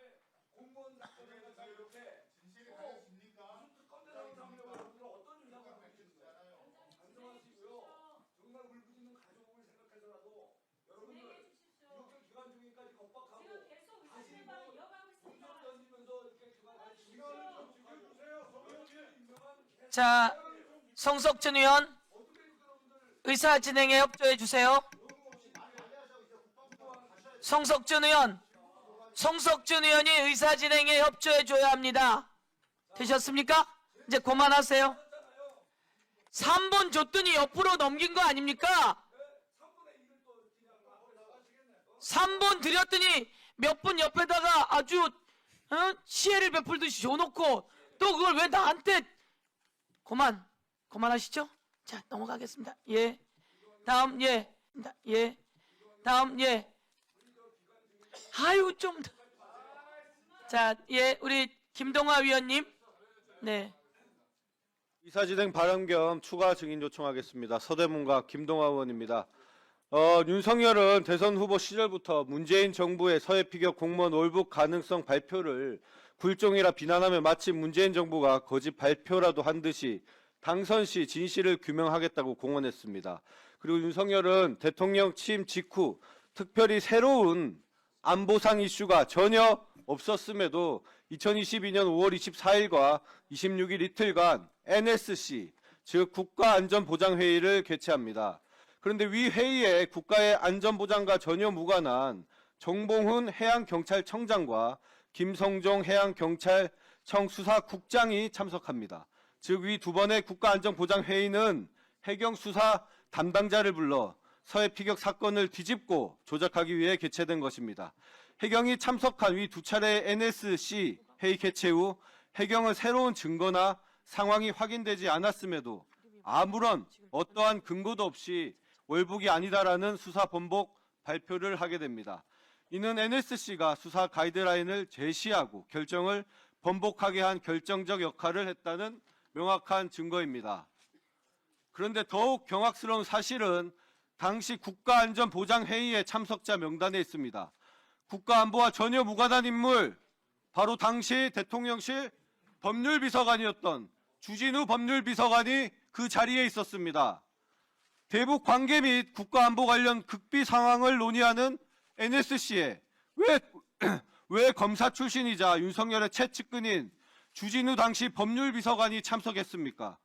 자, 성석준 의원 의사 진행에 협조해 주세요. 성석준 의원이 의사 진행에 협조해 줘야 합니다. 되셨습니까? 이제 그만하세요. 3분 줬더니 옆으로 넘긴 거 아닙니까? 3분 드렸더니 몇 분 옆에다가 아주 시혜를 베풀듯이 줘놓고 또 그걸 왜 나한테 그만하시죠? 자, 넘어가겠습니다. 예. 다음, 예. 예. 다음, 예. 아유, 좀. 자, 예. 우리 김동화 위원님. 네. 이사진행 발언 겸 추가 증인 요청하겠습니다. 서대문과 김동화 의원입니다. 윤석열은 대선 후보 시절부터 문재인 정부의 서해 피격 공무원 월북 가능성 발표를 굴종이라 비난하며 마치 문재인 정부가 거짓 발표라도 한 듯이 당선 시 진실을 규명하겠다고 공언했습니다. 그리고 윤석열은 대통령 취임 직후 특별히 새로운 안보상 이슈가 전혀 없었음에도 2022년 5월 24일과 26일 이틀간 NSC, 즉 국가안전보장회의를 개최합니다. 그런데 위 회의에 국가의 안전보장과 전혀 무관한 정봉훈 해양경찰청장과 김성종 해양경찰청 수사국장이 참석합니다. 즉 위 두 번의 국가안전보장회의는 해경수사 담당자를 불러 서해 피격 사건을 뒤집고 조작하기 위해 개최된 것입니다. 해경이 참석한 위 두 차례의 NSC 회의 개최 후 해경은 새로운 증거나 상황이 확인되지 않았음에도 아무런 어떠한 근거도 없이 월북이 아니다라는 수사 번복 발표를 하게 됩니다. 이는 NSC가 수사 가이드라인을 제시하고 결정을 번복하게 한 결정적 역할을 했다는 명확한 증거입니다. 그런데 더욱 경악스러운 사실은 당시 국가안전보장회의의 참석자 명단에 있습니다. 국가안보와 전혀 무관한 인물, 바로 당시 대통령실 법률비서관이었던 주진우 법률비서관이 그 자리에 있었습니다. 대북 관계 및 국가안보 관련 극비 상황을 논의하는 NSC에 왜 검사 출신이자 윤석열의 최측근인 주진우 당시 법률비서관이 참석했습니까?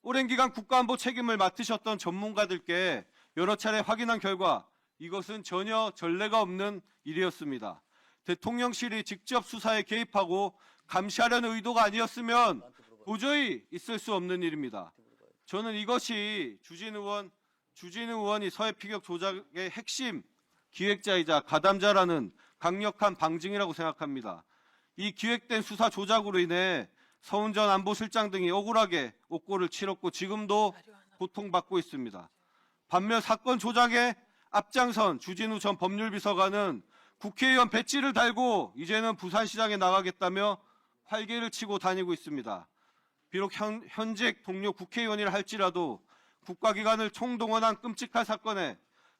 오랜 기간 국가안보 책임을 맡으셨던 전문가들께 여러 차례 확인한 결과 이것은 전혀 전례가 없는 일이었습니다. 대통령실이 직접 수사에 개입하고 감시하려는 의도가 아니었으면 도저히 있을 수 없는 일입니다. 저는 이것이 주진우 의원이 서해 피격 조작의 핵심 기획자이자 가담자라는 강력한 방증이라고 생각합니다. 이 기획된 수사 조작으로 인해 서훈 전 안보실장 등이 억울하게 옥고를 치렀고 지금도 고통받고 있습니다. 반면 사건 조작에 앞장선 주진우 전 법률비서관은 국회의원 배지를 달고 이제는 부산시장에 나가겠다며 활개를 치고 다니고 있습니다. 비록 현직 동료 국회의원이라 할지라도 국가기관을 총동원한 끔찍한 사건에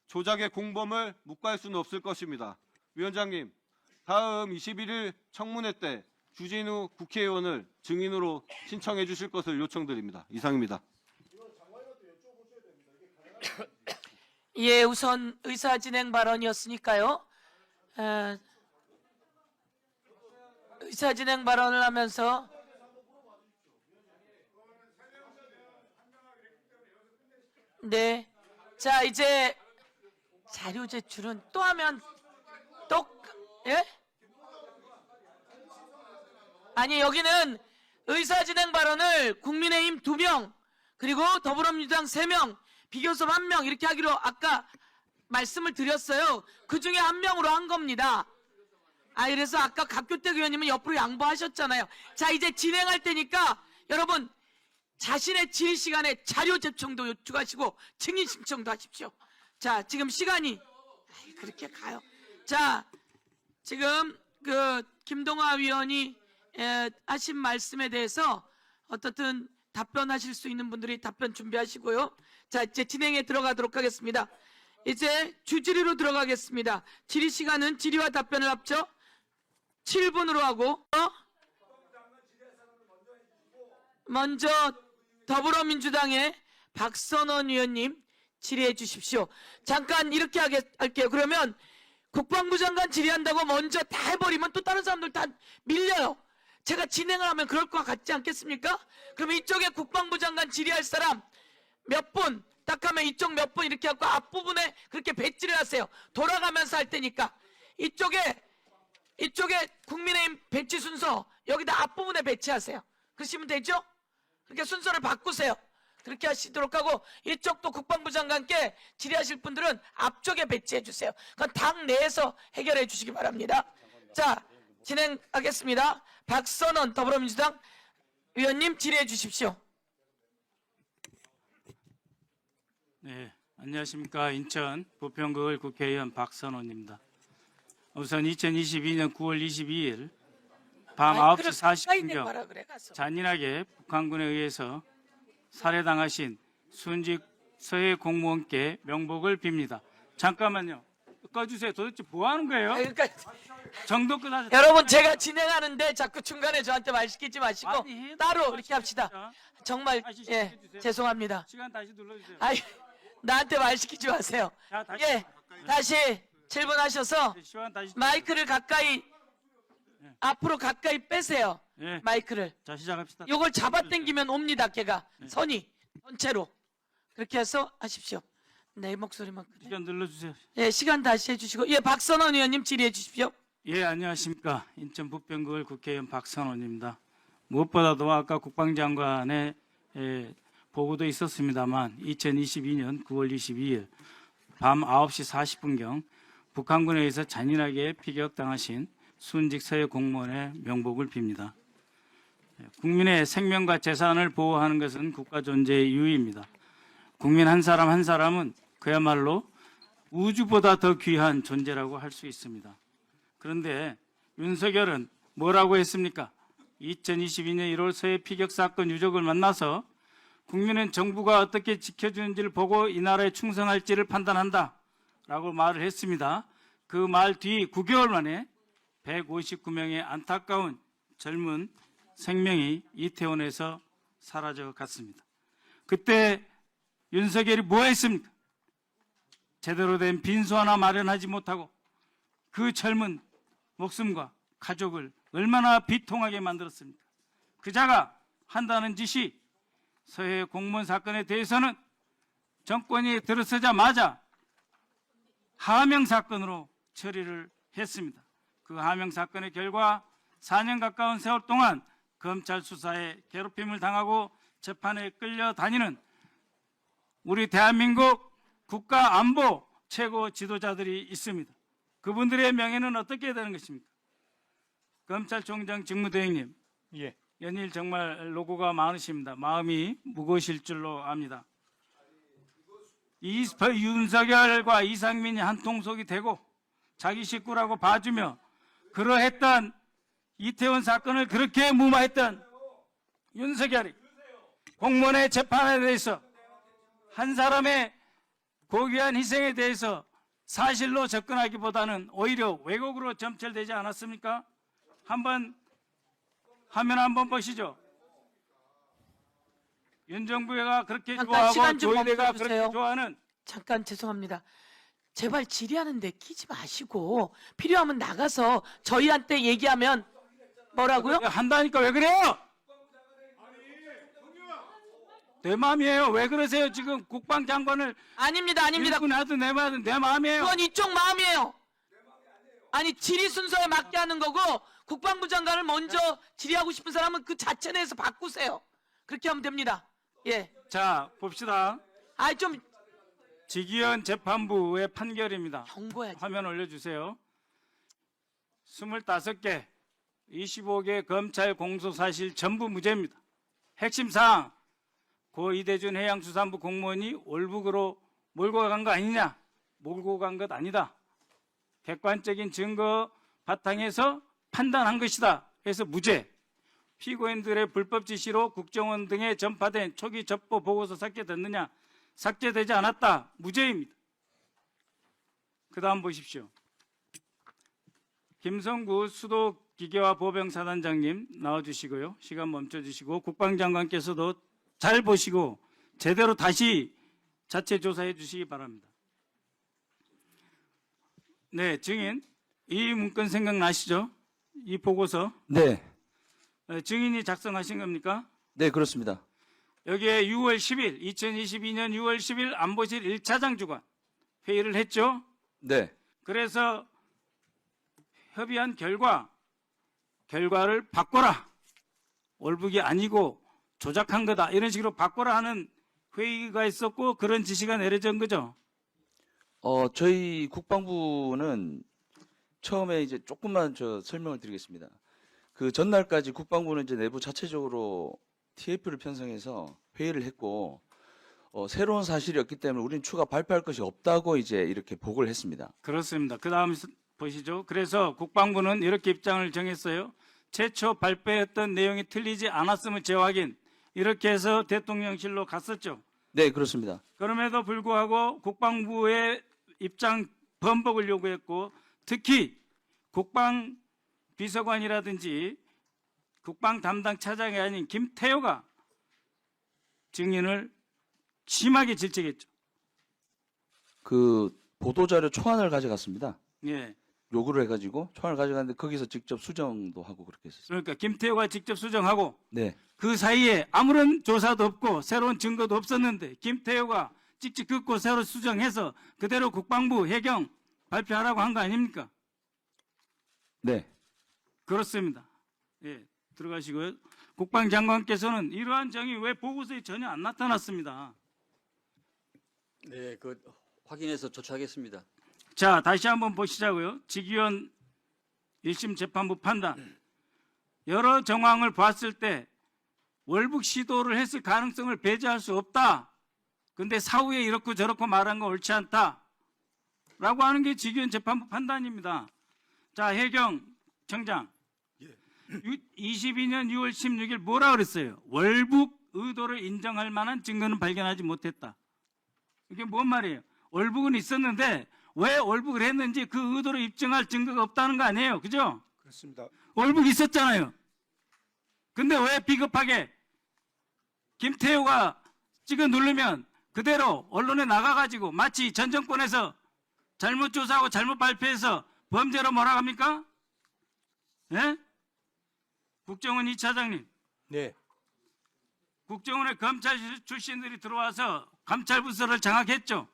조작의 공범을 묵과할 수는 없을 것입니다. 위원장님, 다음 21일 청문회 때 주진우 국회의원을 증인으로 신청해 주실 것을 요청드립니다. 이상입니다. 예, 우선 의사진행 발언이었으니까요. 의사진행 발언을 하면서 네, 자 이제 자료 제출은 또 하면 또 예? 아니 여기는 의사진행 발언을 국민의힘 2명 그리고 더불어민주당 3명 비교섭 1명 이렇게 하기로 아까 말씀을 드렸어요. 그 중에 1명으로 한 겁니다. 그래서 아까 각교택 의원님은 옆으로 양보하셨잖아요. 자, 이제 진행할 테니까 여러분 자신의 질의 시간에 자료 제청도 요청하시고 증인 신청도 하십시오. 자, 지금 시간이 그렇게 가요. 자, 지금 그 김동화 위원이 하신 말씀에 대해서 어떻든 답변하실 수 있는 분들이 답변 준비하시고요. 자, 이제 진행에 들어가도록 하겠습니다. 이제 주질의로 들어가겠습니다. 질의 시간은 질의와 답변을 합쳐 7분으로 하고 먼저 더불어민주당의 박선원 의원님 질의해 주십시오. 잠깐 이렇게 할게요. 그러면 국방부 장관 질의한다고 먼저 다 해버리면 또 다른 사람들 다 밀려요. 제가 진행을 하면 그럴 것 같지 않겠습니까? 그러면 이쪽에 국방부 장관 질의할 사람 몇 분, 딱 하면 이쪽 몇 분 이렇게 하고 앞부분에 그렇게 배치를 하세요. 돌아가면서 할 테니까. 이쪽에 국민의힘 배치 순서 여기다 앞부분에 배치하세요. 그러시면 되죠? 그렇게 순서를 바꾸세요. 그렇게 하시도록 하고 이쪽도 국방부 장관께 질의하실 분들은 앞쪽에 배치해 주세요. 그건 당 내에서 해결해 주시기 바랍니다. 자, 진행하겠습니다. 박선원 더불어민주당 의원님 질의해 주십시오. 네, 안녕하십니까. 인천 부평구을 국회의원 박선원입니다. 우선 2022년 9월 22일 밤 9시 40분경 잔인하게 북한군에 의해서 살해당하신 순직 서해 공무원께 명복을 빕니다. 잠깐만요. 꺼주세요. 도대체 뭐 하는 거예요? 그러니까 정도껏 하세요. 여러분 제가 진행하는데 자꾸 중간에 저한테 말 시키지 마시고 아니, 따로 이렇게 합시다. 정말 다시 예 시작해주세요. 죄송합니다. 시간 다시 눌러주세요. 나한테 말 시키지 마세요. 자, 다시 예 다시 7분 하셔서 시간 다시 마이크를 가까이 앞으로 가까이 빼세요. 예. 마이크를. 자, 시작합시다. 요걸 잡아당기면 옵니다. 걔가 선이 전체로 그렇게 해서 하십시오. 내 목소리만 크네. 시간 눌러주세요. 예 시간 다시 해주시고 예 박선원 의원님 질의해 주십시오. 예, 안녕하십니까. 인천 부평구을 국회의원 박선원입니다. 무엇보다도 아까 국방장관의 보고도 있었습니다만 2022년 9월 22일 밤 9시 40분경 북한군에 의해서 잔인하게 피격당하신 순직 서해 공무원의 명복을 빕니다. 국민의 생명과 재산을 보호하는 것은 국가 존재의 이유입니다. 국민 한 사람 한 사람은 그야말로 우주보다 더 귀한 존재라고 할 수 있습니다. 그런데 윤석열은 뭐라고 했습니까? 2022년 1월 서해 피격 사건 유족을 만나서 국민은 정부가 어떻게 지켜주는지를 보고 이 나라에 충성할지를 판단한다 라고 말을 했습니다. 그 말 뒤 9개월 만에 159명의 안타까운 젊은 생명이 이태원에서 사라져 갔습니다. 그때 윤석열이 뭐 했습니까? 제대로 된 빈소 하나 마련하지 못하고 그 젊은 목숨과 가족을 얼마나 비통하게 만들었습니까? 그자가 한다는 짓이 서해 공무원 사건에 대해서는 정권이 들어서자마자 하명 사건으로 처리를 했습니다. 그 하명 사건의 결과 4년 가까운 세월 동안 검찰 수사에 괴롭힘을 당하고 재판에 끌려다니는 우리 대한민국 국가안보 최고 지도자들이 있습니다. 그분들의 명예는 어떻게 되는 것입니까? 검찰총장 직무대행님, 예. 연일 정말 노고가 많으십니다. 마음이 무거우실 줄로 압니다. 윤석열과 이상민이 한 통속이 되고 자기 식구라고 봐주며 그러했던 이태원 사건을 그렇게 무마했던 윤석열이 공무원의 재판에 대해서 한 사람의 고귀한 희생에 대해서 사실로 접근하기보다는 오히려 왜곡으로 점철되지 않았습니까? 한번 화면 한번 보시죠. 윤 정부가 그렇게 잠깐 좋아하고 시간 좀 조희대가 멈춰주세요. 그렇게 좋아하는 잠깐 죄송합니다. 제발 질의하는데 끼지 마시고 필요하면 나가서 저희한테 얘기하면 뭐라고요? 한다니까 왜 그래요? 내 마음이에요. 왜 그러세요? 지금 국방장관을 아닙니다. 밀고 나도 내 마음이에요. 그건 이쪽 마음이에요. 아니 질의 순서에 맞게 하는 거고 국방부 장관을 먼저 질의하고 싶은 사람은 그 자체 내에서 바꾸세요. 그렇게 하면 됩니다. 예. 자, 봅시다. 좀 지기현 재판부의 판결입니다. 경고해야지. 화면 올려주세요. 25개, 25개 검찰 공소사실 전부 무죄입니다. 핵심 사항, 고 이대준 해양수산부 공무원이 월북으로 몰고 간 거 아니냐? 몰고 간 것 아니다. 객관적인 증거 바탕에서 판단한 것이다. 해서 무죄. 피고인들의 불법 지시로 국정원 등에 전파된 초기 접보 보고서 삭제됐느냐? 삭제되지 않았다. 무죄입니다. 그 다음 보십시오. 김성구 수도기계화 보병사단장님 나와주시고요. 시간 멈춰주시고 국방장관께서도 잘 보시고 제대로 다시 자체 조사해 주시기 바랍니다. 네, 증인. 이 문건 생각나시죠? 이 보고서. 네, 증인이 작성하신 겁니까? 네 그렇습니다. 여기에 6월 10일, 2022년 6월 10일 안보실 1차장 주관 회의를 했죠. 네, 그래서 협의한 결과를 바꿔라. 월북이 아니고 조작한 거다. 이런 식으로 바꿔라 하는 회의가 있었고 그런 지시가 내려진 거죠. 저희 국방부는 처음에 이제 조금만 설명을 드리겠습니다. 그 전날까지 국방부는 이제 내부 자체적으로 TF를 편성해서 회의를 했고, 새로운 사실이었기 때문에 우리는 추가 발표할 것이 없다고 이제 이렇게 보고를 했습니다. 그렇습니다. 그 다음 보시죠. 그래서 국방부는 이렇게 입장을 정했어요. 최초 발표했던 내용이 틀리지 않았음을 재확인. 이렇게 해서 대통령실로 갔었죠. 네, 그렇습니다. 그럼에도 불구하고 국방부의 입장 번복을 요구했고, 특히 국방비서관이라든지 국방 담당 차장이 아닌 김태효가 증인을 심하게 질책했죠. 그 보도자료 초안을 가져갔습니다. 예. 요구를 해가지고 초안을 가져갔는데 거기서 직접 수정도 하고 그렇게 했었어요. 그러니까 김태효가 직접 수정하고 네, 그 사이에 아무런 조사도 없고 새로운 증거도 없었는데 김태효가 찍찍 긋고 새로 수정해서 그대로 국방부 해경 발표하라고 한 거 아닙니까? 네. 그렇습니다. 예, 들어가시고요. 국방장관께서는 이러한 점이 왜 보고서에 전혀 안 나타났습니다. 네, 그 확인해서 조치하겠습니다. 자, 다시 한번 보시자고요. 지기현 1심 재판부 판단. 여러 정황을 봤을 때 월북 시도를 했을 가능성을 배제할 수 없다. 근데 사후에 이렇고 저렇고 말한 건 옳지 않다. 라고 하는 게 지기현 재판부 판단입니다. 자, 해경 청장. 22년 6월 16일 뭐라 그랬어요? 월북 의도를 인정할 만한 증거는 발견하지 못했다. 이게 뭔 말이에요? 월북은 있었는데 왜 월북을 했는지 그 의도를 입증할 증거가 없다는 거 아니에요. 그죠? 그렇습니다. 월북 있었잖아요. 근데 왜 비겁하게 김태효가 찍어 누르면 그대로 언론에 나가가지고 마치 전 정권에서 잘못 조사하고 잘못 발표해서 범죄로 몰아갑니까? 예? 국정원 2차장님. 네, 국정원에 검찰 출신들이 들어와서 감찰 부서를 장악했죠.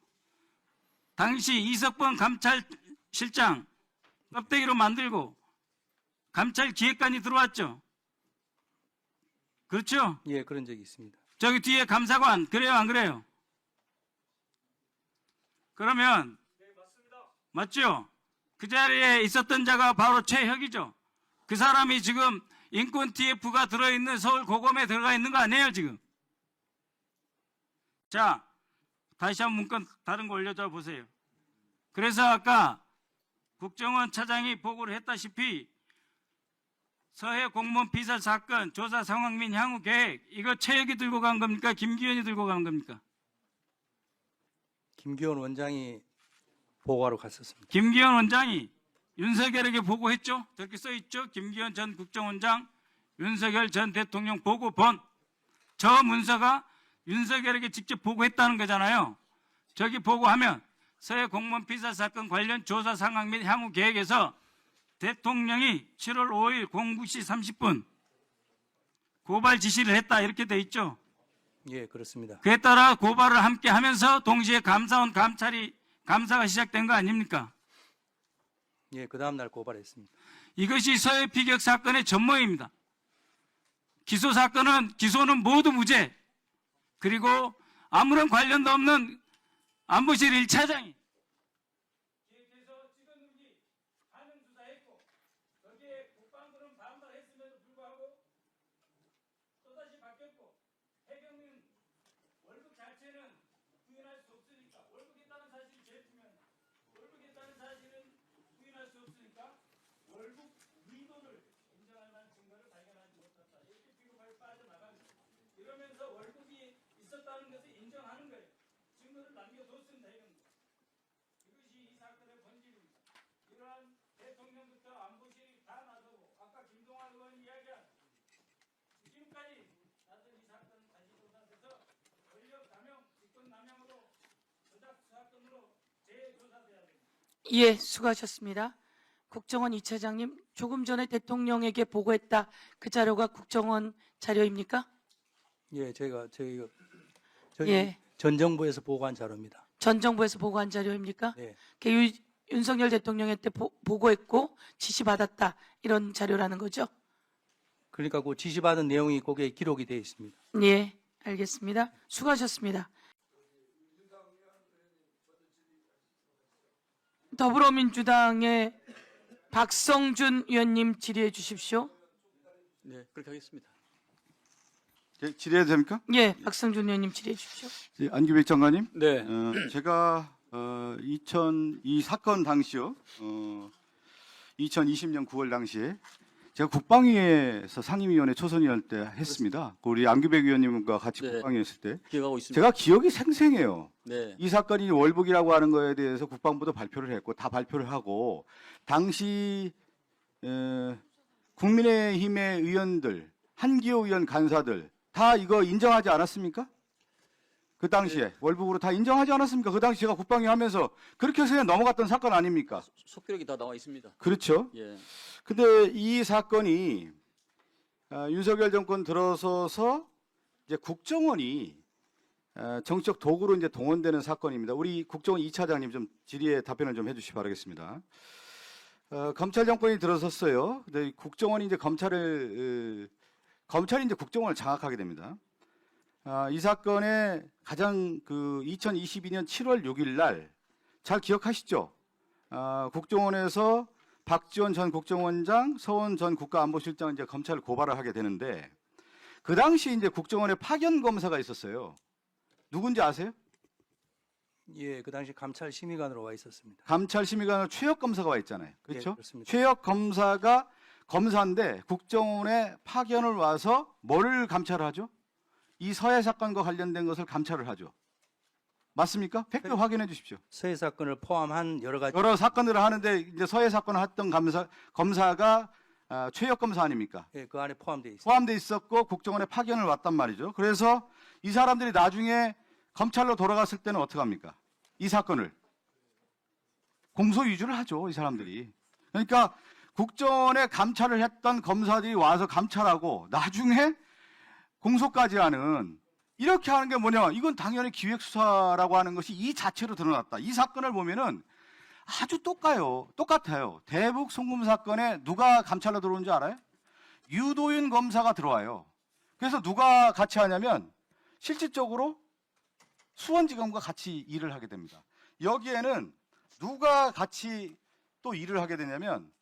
당시 이석범 감찰실장 껍데기로 만들고 감찰 기획관이 들어왔죠. 그렇죠? 예, 그런 적이 있습니다. 저기 뒤에 감사관 그래요 안 그래요? 그러면 맞죠? 그 자리에 있었던 자가 바로 최혁이죠. 그 사람이 지금 인권 TF가 들어있는 서울 고검에 들어가 있는 거 아니에요 지금? 자, 다시 한번 문건 다른 거 올려줘 보세요. 그래서 아까 국정원 차장이 보고를 했다시피 서해 공무원 피살 사건 조사 상황 및 향후 계획 이거 최혁이 들고 간 겁니까? 김기현이 들고 간 겁니까? 김기현 원장이 보고하러 갔었습니다. 김기현 원장이 윤석열에게 보고했죠. 저렇게 써있죠. 김기현 전 국정원장 윤석열 전 대통령 보고본. 저 문서가 윤석열에게 직접 보고했다는 거잖아요. 저기 보고하면 서해 공무원 피살 사건 관련 조사 상황 및 향후 계획에서 대통령이 7월 5일 09시 30분 고발 지시를 했다 이렇게 돼 있죠. 예, 그렇습니다. 그에 따라 고발을 함께 하면서 동시에 감사원 감사가 시작된 거 아닙니까? 예, 그 다음 날 고발했습니다. 이것이 서해 피격 사건의 전모입니다. 기소는 모두 무죄. 그리고 아무런 관련도 없는 안보실 1차장이 기획해서 찍었는지 반응 수사했고 거기에 국방부는 반발했음에도 불구하고 또다시 바뀌었고 해경은 월북 자체는 부인할 수 없으니까 월북했다는 사실이 제시면 월북했다는 사실은 부인할 수 없으니까 월북 의도를 인정할 만한 증거를 발견하지 못했다. 이렇게 비겁하게 빠져나갑니다. 이러면서 월북이 있었다는 것을 인정하는 거예요. 증거를 남겨뒀습니다. 이것이 이 사건의 본질입니다. 이러한 대통령부터 안보실이 다 나서고 아까 김동완 의원 이야기한 지금까지 나선 이 사건은 다시 조사돼서 권력 남용, 직권 남용으로 조작 사건으로 재조사돼야 됩니다. 예, 수고하셨습니다. 국정원 2차장님, 조금 전에 대통령에게 보고했다. 그 자료가 국정원 자료입니까? 예, 저희 예. 전 정부에서 보고한 자료입니다. 전 정부에서 보고한 자료입니까? 네. 윤석열 대통령한테 보고했고 지시받았다. 이런 자료라는 거죠? 그러니까 그 지시받은 내용이 거기에 기록이 되어 있습니다. 예, 알겠습니다. 수고하셨습니다. 더불어민주당의 박성준 의원님 질의해 주십시오. 네, 그렇게 하겠습니다. 질의해도 됩니까? 예, 박성준 의원님 질의해 주십시오. 안규백 장관님, 네. 제가 이 사건 당시요, 2020년 9월 당시에 제가 국방위에서 상임위원회 초선위원 때 했습니다. 우리 안규백 의원님과 같이 네. 국방위에 있을 때 기억하고 있습니다. 제가 기억이 생생해요. 네. 이 사건이 월북이라고 하는 거에 대해서 국방부도 발표를 했고 다 발표를 하고 당시 국민의힘의 의원들, 한기호 의원 간사들 다 이거 인정하지 않았습니까? 그 당시에 월북으로 다 인정하지 않았습니까? 그 당시 제가 국방위 하면서 그렇게 해서 그냥 넘어갔던 사건 아닙니까? 속기록이 다 나와 있습니다. 그렇죠. 예. 근데 이 사건이 윤석열 정권 들어서서 이제 국정원이 정치적 도구로 이제 동원되는 사건입니다. 우리 국정원 2차장님 좀 질의에 답변을 좀 해주시기 바라겠습니다. 검찰 정권이 들어섰어요. 근데 국정원이 이제 검찰이 이제 국정원을 장악하게 됩니다. 이 사건의 가장 2022년 7월 6일 날 잘 기억하시죠? 국정원에서 박지원 전 국정원장, 서훈 전 국가안보실장 이제 검찰을 고발을 하게 되는데 그 당시 이제 국정원에 파견 검사가 있었어요. 누군지 아세요? 예, 그 당시 감찰 심의관으로 와 있었습니다. 감찰 심의관으로 최혁 검사가 와 있잖아요. 그렇죠? 예, 그렇습니다. 최혁 검사가 검사인데 국정원에 파견을 와서 뭐를 감찰을 하죠? 이 서해 사건과 관련된 것을 감찰을 하죠. 맞습니까? 팩트 확인해 주십시오. 서해 사건을 포함한 여러 가지 여러 사건들을 하는데 이제 서해 사건을 했던 검사가 최혁 검사 아닙니까? 예, 그 안에 포함되어 있습니다. 포함돼 있었고 국정원에 파견을 왔단 말이죠. 그래서 이 사람들이 나중에 검찰로 돌아갔을 때는 어떻게 합니까? 이 사건을 공소 유지를 하죠. 이 사람들이. 그러니까 국정원에 감찰을 했던 검사들이 와서 감찰하고 나중에 공소까지 하는 이렇게 하는 게 뭐냐? 이건 당연히 기획수사라고 하는 것이 이 자체로 드러났다. 이 사건을 보면은 아주 똑같아요. 대북 송금 사건에 누가 감찰로 들어온 줄 알아요? 유도윤 검사가 들어와요. 그래서 누가 같이 하냐면 실질적으로 수원지검과 같이 일을 하게 됩니다. 여기에는 누가 같이 또 일을 하게 되냐면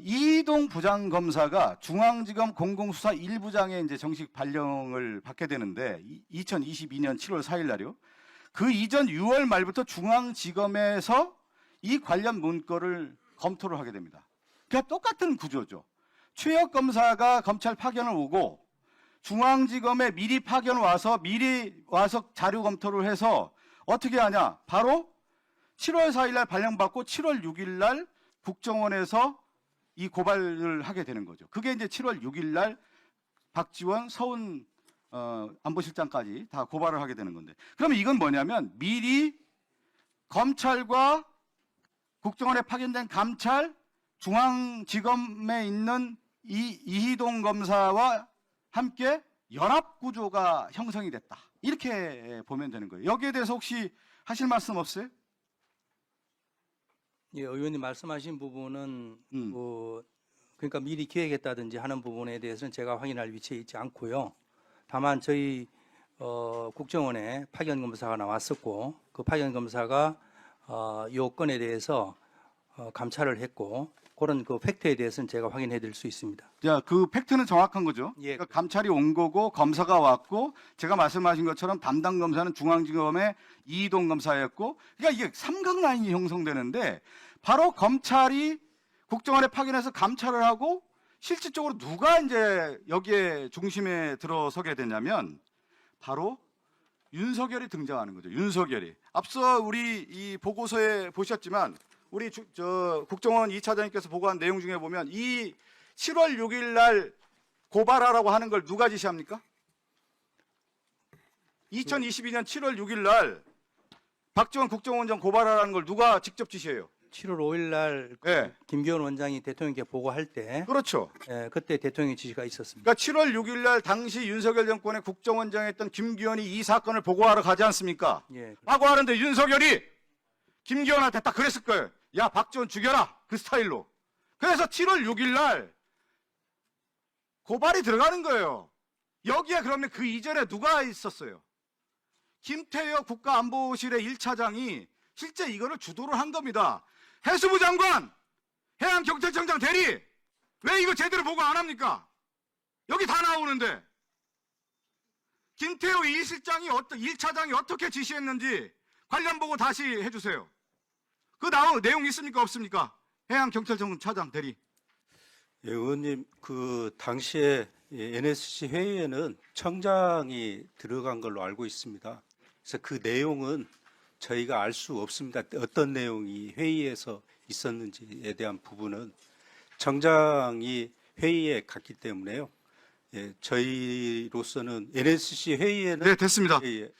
이동 부장검사가 중앙지검 공공수사 1부장에 이제 정식 발령을 받게 되는데 2022년 7월 4일 날이요. 그 이전 6월 말부터 중앙지검에서 이 관련 문건을 검토를 하게 됩니다. 그러니까 똑같은 구조죠. 최혁 검사가 검찰 파견을 오고 중앙지검에 미리 와서 자료 검토를 해서 어떻게 하냐? 바로 7월 4일 날 발령받고 7월 6일 날 국정원에서 이 고발을 하게 되는 거죠. 그게 이제 7월 6일 날 박지원, 서훈 안보실장까지 다 고발을 하게 되는 건데. 그러면 이건 뭐냐면 미리 검찰과 국정원에 파견된 감찰, 중앙지검에 있는 이희동 검사와 함께 연합구조가 형성이 됐다. 이렇게 보면 되는 거예요. 여기에 대해서 혹시 하실 말씀 없어요? 예, 의원님 말씀하신 부분은 그러니까 미리 기획했다든지 하는 부분에 대해서는 제가 확인할 위치에 있지 않고요. 다만 저희 국정원에 파견 검사가 나왔었고 그 파견 검사가 요 건에 대해서 감찰을 했고 그런 그 팩트에 대해서는 제가 확인해 드릴 수 있습니다. 자, 그 팩트는 정확한 거죠. 예. 그러니까 감찰이 온 거고 검사가 왔고 제가 말씀하신 것처럼 담당 검사는 중앙지검의 이희동 검사였고 그러니까 이게 삼각 라인이 형성되는데 바로 검찰이 국정원에 파견해서 감찰을 하고 실질적으로 누가 이제 여기에 중심에 들어서게 되냐면 바로 윤석열이 등장하는 거죠. 윤석열이. 앞서 우리 이 보고서에 보셨지만 우리 국정원 2차장님께서 보고한 내용 중에 보면 이 7월 6일 날 고발하라고 하는 걸 누가 지시합니까? 2022년 7월 6일 날 박지원 국정원장 고발하라는 걸 누가 직접 지시해요? 7월 5일 날 네. 김기현 원장이 대통령께 보고할 때 그렇죠. 그때 대통령의 지시가 있었습니다. 그러니까 7월 6일 날 당시 윤석열 정권의 국정원장이었던 김기현이 이 사건을 보고하러 가지 않습니까? 예. 보고하는데 윤석열이 김기현한테 딱 그랬을 거예요. 야, 박지원 죽여라. 그 스타일로. 그래서 7월 6일 날 고발이 들어가는 거예요. 여기에 그러면 그 이전에 누가 있었어요? 김태효 국가안보실의 1차장이 실제 이거를 주도를 한 겁니다. 해수부 장관, 해양경찰청장 대리, 왜 이거 제대로 보고 안 합니까? 여기 다 나오는데. 김태효 2실장이 1차장이 어떻게 지시했는지 관련 보고 다시 해주세요. 그 내용 있습니까? 없습니까? 해양경찰청 차장 대리. 예, 의원님, 그 당시에 NSC 회의에는 청장이 들어간 걸로 알고 있습니다. 그래서 그 내용은 저희가 알 수 없습니다. 어떤 내용이 회의에서 있었는지에 대한 부분은 청장이 회의에 갔기 때문에요. 예, 저희로서는 NSC 회의에는 네, 됐습니다. 예.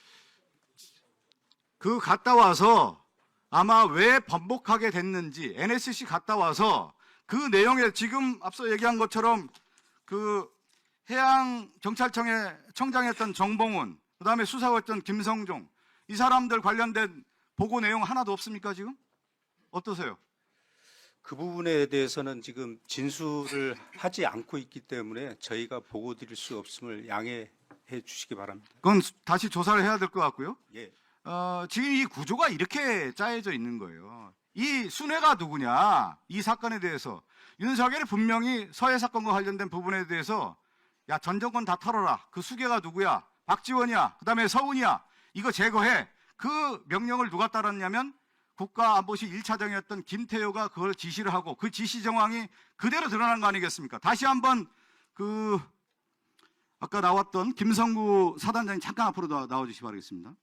그 갔다 와서 아마 왜 번복하게 됐는지 NSC 갔다 와서 그 내용에 지금 앞서 얘기한 것처럼 그 해양경찰청의 청장이었던 정봉훈, 그다음에 수사관이었던 김성종, 이 사람들 관련된 보고 내용 하나도 없습니까 지금? 어떠세요? 그 부분에 대해서는 지금 진술을 하지 않고 있기 때문에 저희가 보고 드릴 수 없음을 양해해 주시기 바랍니다. 그건 다시 조사를 해야 될 것 같고요. 예. 지금 이 구조가 이렇게 짜여져 있는 거예요. 이 순회가 누구냐, 이 사건에 대해서 윤석열이 분명히 서해 사건과 관련된 부분에 대해서 야, 전 정권 다 털어라. 그 수괴가 누구야? 박지원이야. 그다음에 서훈이야. 이거 제거해. 그 명령을 누가 따랐냐면 국가안보실 1차장이었던 김태효가 그걸 지시를 하고 그 지시 정황이 그대로 드러난 거 아니겠습니까? 다시 한번 그 아까 나왔던 김성구 사단장님 잠깐 앞으로 나와주시기 바라겠습니다.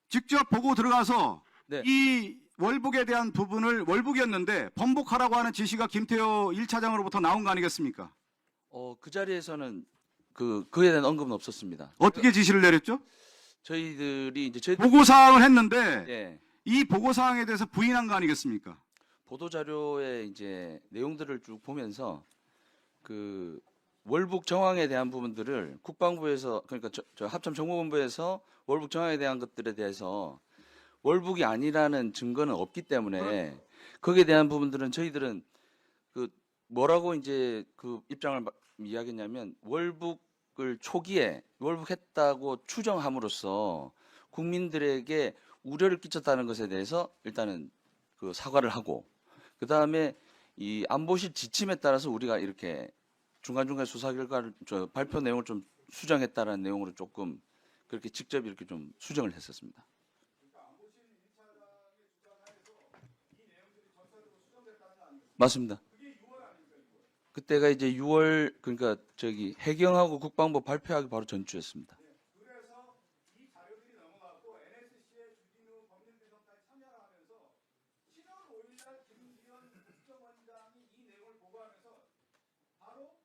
직접 보고 들어가서 네. 이 월북에 대한 부분을 월북이었는데 번복하라고 하는 지시가 김태효 1차장으로부터 나온 거 아니겠습니까? 그 자리에서는 그에 대한 언급은 없었습니다. 어떻게 지시를 내렸죠? 저희들이 이제 보고사항을 했는데 예, 이 보고사항에 대해서 부인한 거 아니겠습니까? 보도 자료의 이제 내용들을 쭉 보면서 그 월북 정황에 대한 부분들을 국방부에서 그러니까 저 합참 정보본부에서 월북 정황에 대한 것들에 대해서 월북이 아니라는 증거는 없기 때문에 거기에 대한 부분들은 저희들은 그 뭐라고 이제 그 입장을 이야기했냐면 월북을 초기에 월북했다고 추정함으로써 국민들에게 우려를 끼쳤다는 것에 대해서 일단은 그 사과를 하고 그 다음에 이 안보실 지침에 따라서 우리가 이렇게 중간중간 수사 결과를 발표 내용을 좀 수정했다라는 내용으로 조금 그렇게 직접 이렇게 좀 수정을 했었습니다. 맞습니다. 그때가 이제 6월 그러니까 저기 해경하고 국방부 발표하기 바로 전주였습니다. 그래서 이 자료들이 넘어가고 NSC의 주진우 법률비서까지 참여를 하면서 7월 5일 날 김기현 국정원장이 이 내용을 보고하면서 바로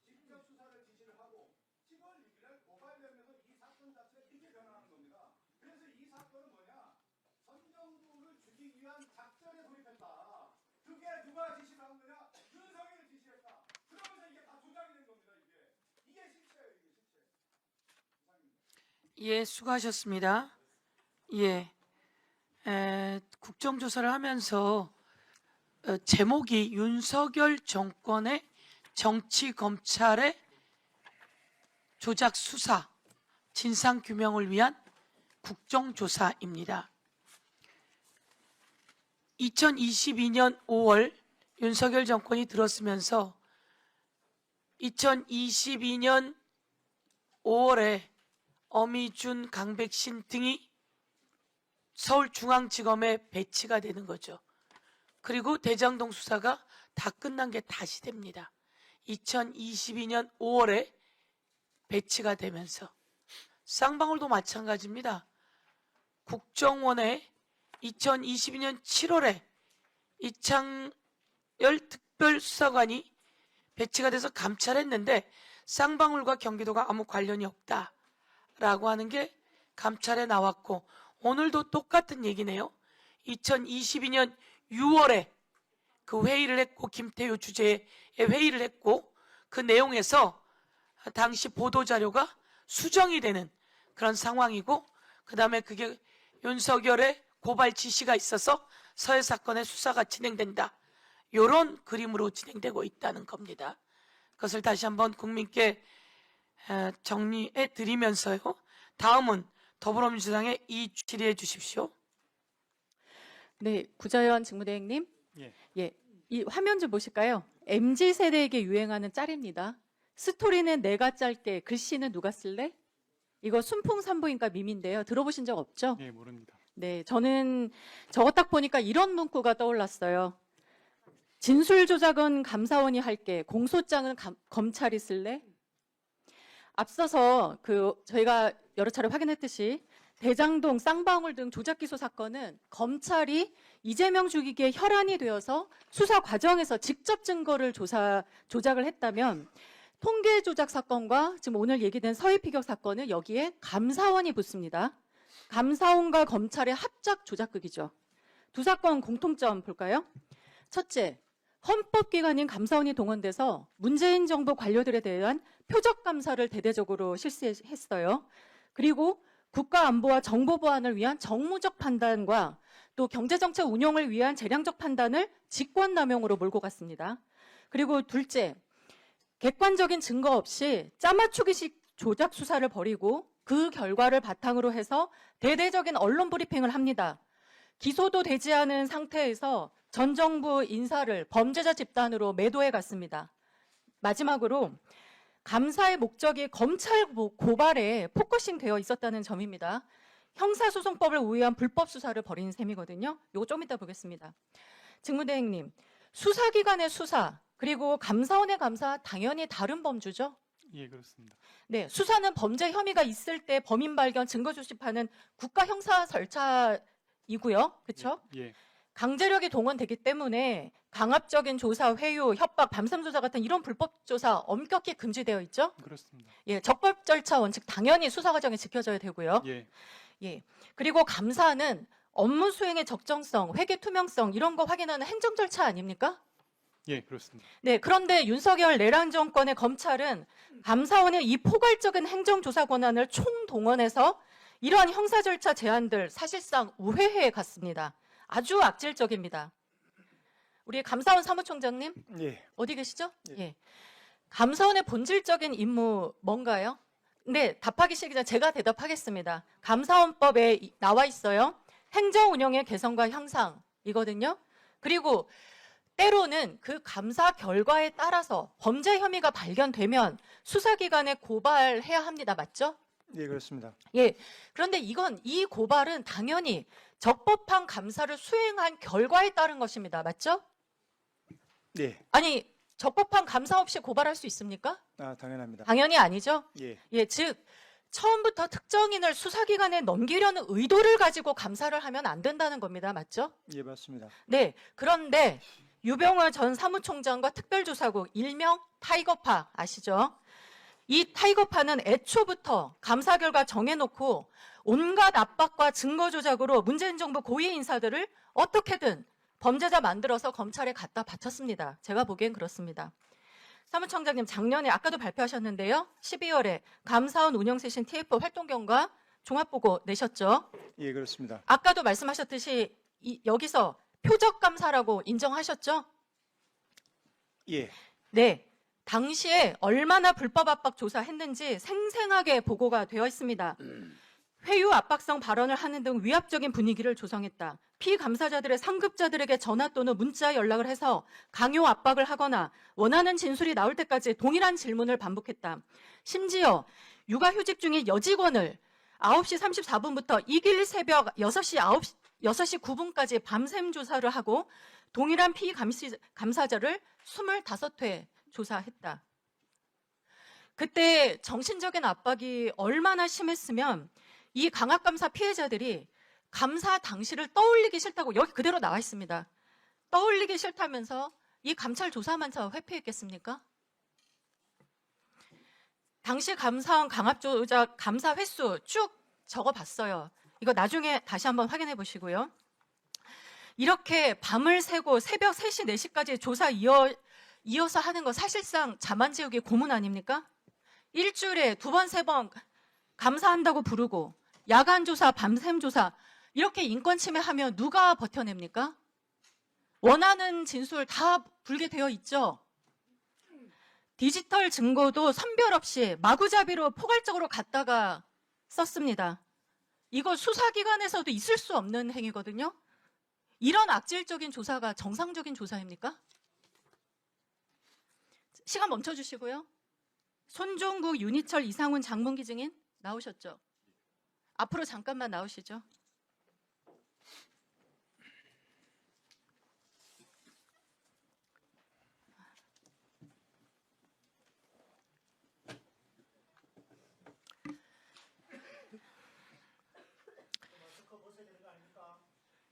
직접 수사를 지시를 하고 7월 6일 날 고발되면서 이 사건 자체가 이렇게 변화하는 겁니다. 그래서 이 사건은 뭐냐? 전 정부를 죽이기 위한 작전에 돌입했다. 그게 누가 지시를 한 거냐? 윤석열이 지시했다. 그러면서 이게 다 조작이 된 겁니다. 이게 실체예요. 이게 실체. 예, 수고하셨습니다. 예, 국정조사를 하면서 제목이 윤석열 정권의 정치 검찰의 조작 수사, 진상 규명을 위한 국정조사입니다. 2022년 5월 윤석열 정권이 들었으면서 2022년 5월에 어미준, 강백신 등이 서울중앙지검에 배치가 되는 거죠. 그리고 대장동 수사가 다 끝난 게 다시 됩니다. 2022년 5월에 배치가 되면서 쌍방울도 마찬가지입니다. 국정원에 2022년 7월에 이창열 특별수사관이 배치가 돼서 감찰했는데 쌍방울과 경기도가 아무 관련이 없다라고 하는 게 감찰에 나왔고, 오늘도 똑같은 얘기네요. 2022년 6월에 그 회의를 했고, 김태효 주재의 회의를 했고, 그 내용에서 당시 보도자료가 수정이 되는 그런 상황이고, 그 다음에 그게 윤석열의 고발 지시가 있어서 서해 사건의 수사가 진행된다, 이런 그림으로 진행되고 있다는 겁니다. 그것을 다시 한번 국민께 정리해 드리면서요. 다음은 더불어민주당의 질의해 주십시오. 네, 구자연 직무대행님. 예. 이 화면 좀 보실까요? MZ 세대에게 유행하는 짤입니다. 스토리는 내가 짤게, 글씨는 누가 쓸래? 이거 순풍산부인과 밈인데요. 들어보신 적 없죠? 예, 모릅니다. 네, 저는 저거 딱 보니까 이런 문구가 떠올랐어요. 진술 조작은 감사원이 할게, 공소장은 검찰이 쓸래? 앞서서 저희가 여러 차례 확인했듯이 대장동, 쌍방울 등 조작 기소 사건은 검찰이 이재명 죽이기에 혈안이 되어서 수사 과정에서 직접 증거를 조작을 했다면, 통계 조작 사건과 지금 오늘 얘기된 서해 피격 사건은 여기에 감사원이 붙습니다. 감사원과 검찰의 합작 조작극이죠. 두 사건 공통점 볼까요? 첫째, 헌법기관인 감사원이 동원돼서 문재인 정부 관료들에 대한 표적 감사를 대대적으로 실시했어요. 그리고 국가 안보와 정보 보안을 위한 정무적 판단과 또 경제정책 운용을 위한 재량적 판단을 직권남용으로 몰고 갔습니다. 그리고 둘째, 객관적인 증거 없이 짜맞추기식 조작 수사를 벌이고 그 결과를 바탕으로 해서 대대적인 언론 브리핑을 합니다. 기소도 되지 않은 상태에서 전 정부 인사를 범죄자 집단으로 매도해 갔습니다. 마지막으로 감사의 목적이 검찰 고발에 포커싱 되어 있었다는 점입니다. 형사소송법을 우회한 불법 수사를 벌인 셈이거든요. 이거 좀 이따 보겠습니다. 직무대행님, 수사기관의 수사 그리고 감사원의 감사 당연히 다른 범주죠? 예, 그렇습니다. 네, 수사는 범죄 혐의가 있을 때 범인 발견, 증거 조집하는 국가 형사 절차이고요. 그렇죠? 예. 강제력이 동원되기 때문에 강압적인 조사, 회유, 협박, 밤샘 조사 같은 이런 불법 조사 엄격히 금지되어 있죠? 그렇습니다. 예, 적법 절차 원칙 당연히 수사 과정에 지켜져야 되고요. 예. 예. 그리고 감사는 업무 수행의 적정성, 회계 투명성 이런 거 확인하는 행정 절차 아닙니까? 예, 그렇습니다. 네, 그런데 윤석열 내란 정권의 검찰은 감사원의 이 포괄적인 행정조사 권한을 총동원해서 이러한 형사 절차 제한들 사실상 우회해 갔습니다. 아주 악질적입니다. 우리 감사원 사무총장님, 예. 어디 계시죠? 예. 감사원의 본질적인 임무 뭔가요? 네, 답하기 싫기 전에 제가 대답하겠습니다. 감사원법에 나와 있어요. 행정 운영의 개선과 향상이거든요. 그리고 때로는 그 감사 결과에 따라서 범죄 혐의가 발견되면 수사기관에 고발해야 합니다. 맞죠? 예, 그렇습니다. 예. 그런데 이 고발은 당연히 적법한 감사를 수행한 결과에 따른 것입니다. 맞죠? 예. 아니, 적법한 감사 없이 고발할 수 있습니까? 당연합니다. 당연히 아니죠? 예. 예, 즉 처음부터 특정인을 수사기관에 넘기려는 의도를 가지고 감사를 하면 안 된다는 겁니다. 맞죠? 예, 맞습니다. 네. 그런데 유병화 전 사무총장과 특별조사국 일명 타이거파 아시죠? 이 타이거파는 애초부터 감사 결과 정해놓고 온갖 압박과 증거 조작으로 문재인 정부 고위 인사들을 어떻게든 범죄자 만들어서 검찰에 갖다 바쳤습니다. 제가 보기엔 그렇습니다. 사무총장님, 작년에 아까도 발표하셨는데요. 12월에 감사원 운영쇄신 TF 활동 경과 종합보고 내셨죠? 예, 그렇습니다. 아까도 말씀하셨듯이 여기서 표적 감사라고 인정하셨죠? 예. 네. 당시에 얼마나 불법 압박 조사했는지 생생하게 보고가 되어 있습니다. 회유 압박성 발언을 하는 등 위압적인 분위기를 조성했다. 피감사자들의 상급자들에게 전화 또는 문자 연락을 해서 강요 압박을 하거나 원하는 진술이 나올 때까지 동일한 질문을 반복했다. 심지어 육아휴직 중인 여직원을 9시 34분부터 이길 새벽 6시 9분까지 밤샘 조사를 하고 동일한 피감사자를 25회 조사했다. 그때 정신적인 압박이 얼마나 심했으면 이 강압감사 피해자들이 감사 당시를 떠올리기 싫다고 여기 그대로 나와 있습니다. 떠올리기 싫다면서 이 감찰 조사만서 회피했겠습니까? 당시 감사원 강압조작 감사 횟수 쭉 적어봤어요. 이거 나중에 다시 한번 확인해 보시고요. 이렇게 밤을 새고 새벽 3시, 4시까지 조사 이어서 하는 거 사실상 자만지우기 고문 아닙니까? 일주일에 2번, 3번 감사한다고 부르고 야간 조사, 밤샘 조사 이렇게 인권 침해하면 누가 버텨냅니까? 원하는 진술 다 불게 되어 있죠. 디지털 증거도 선별 없이 마구잡이로 포괄적으로 갖다가 썼습니다. 이거 수사기관에서도 있을 수 없는 행위거든요. 이런 악질적인 조사가 정상적인 조사입니까? 시간 멈춰주시고요. 손종국, 윤희철, 이상훈 장문기 증인 나오셨죠? 앞으로 잠깐만 나오시죠.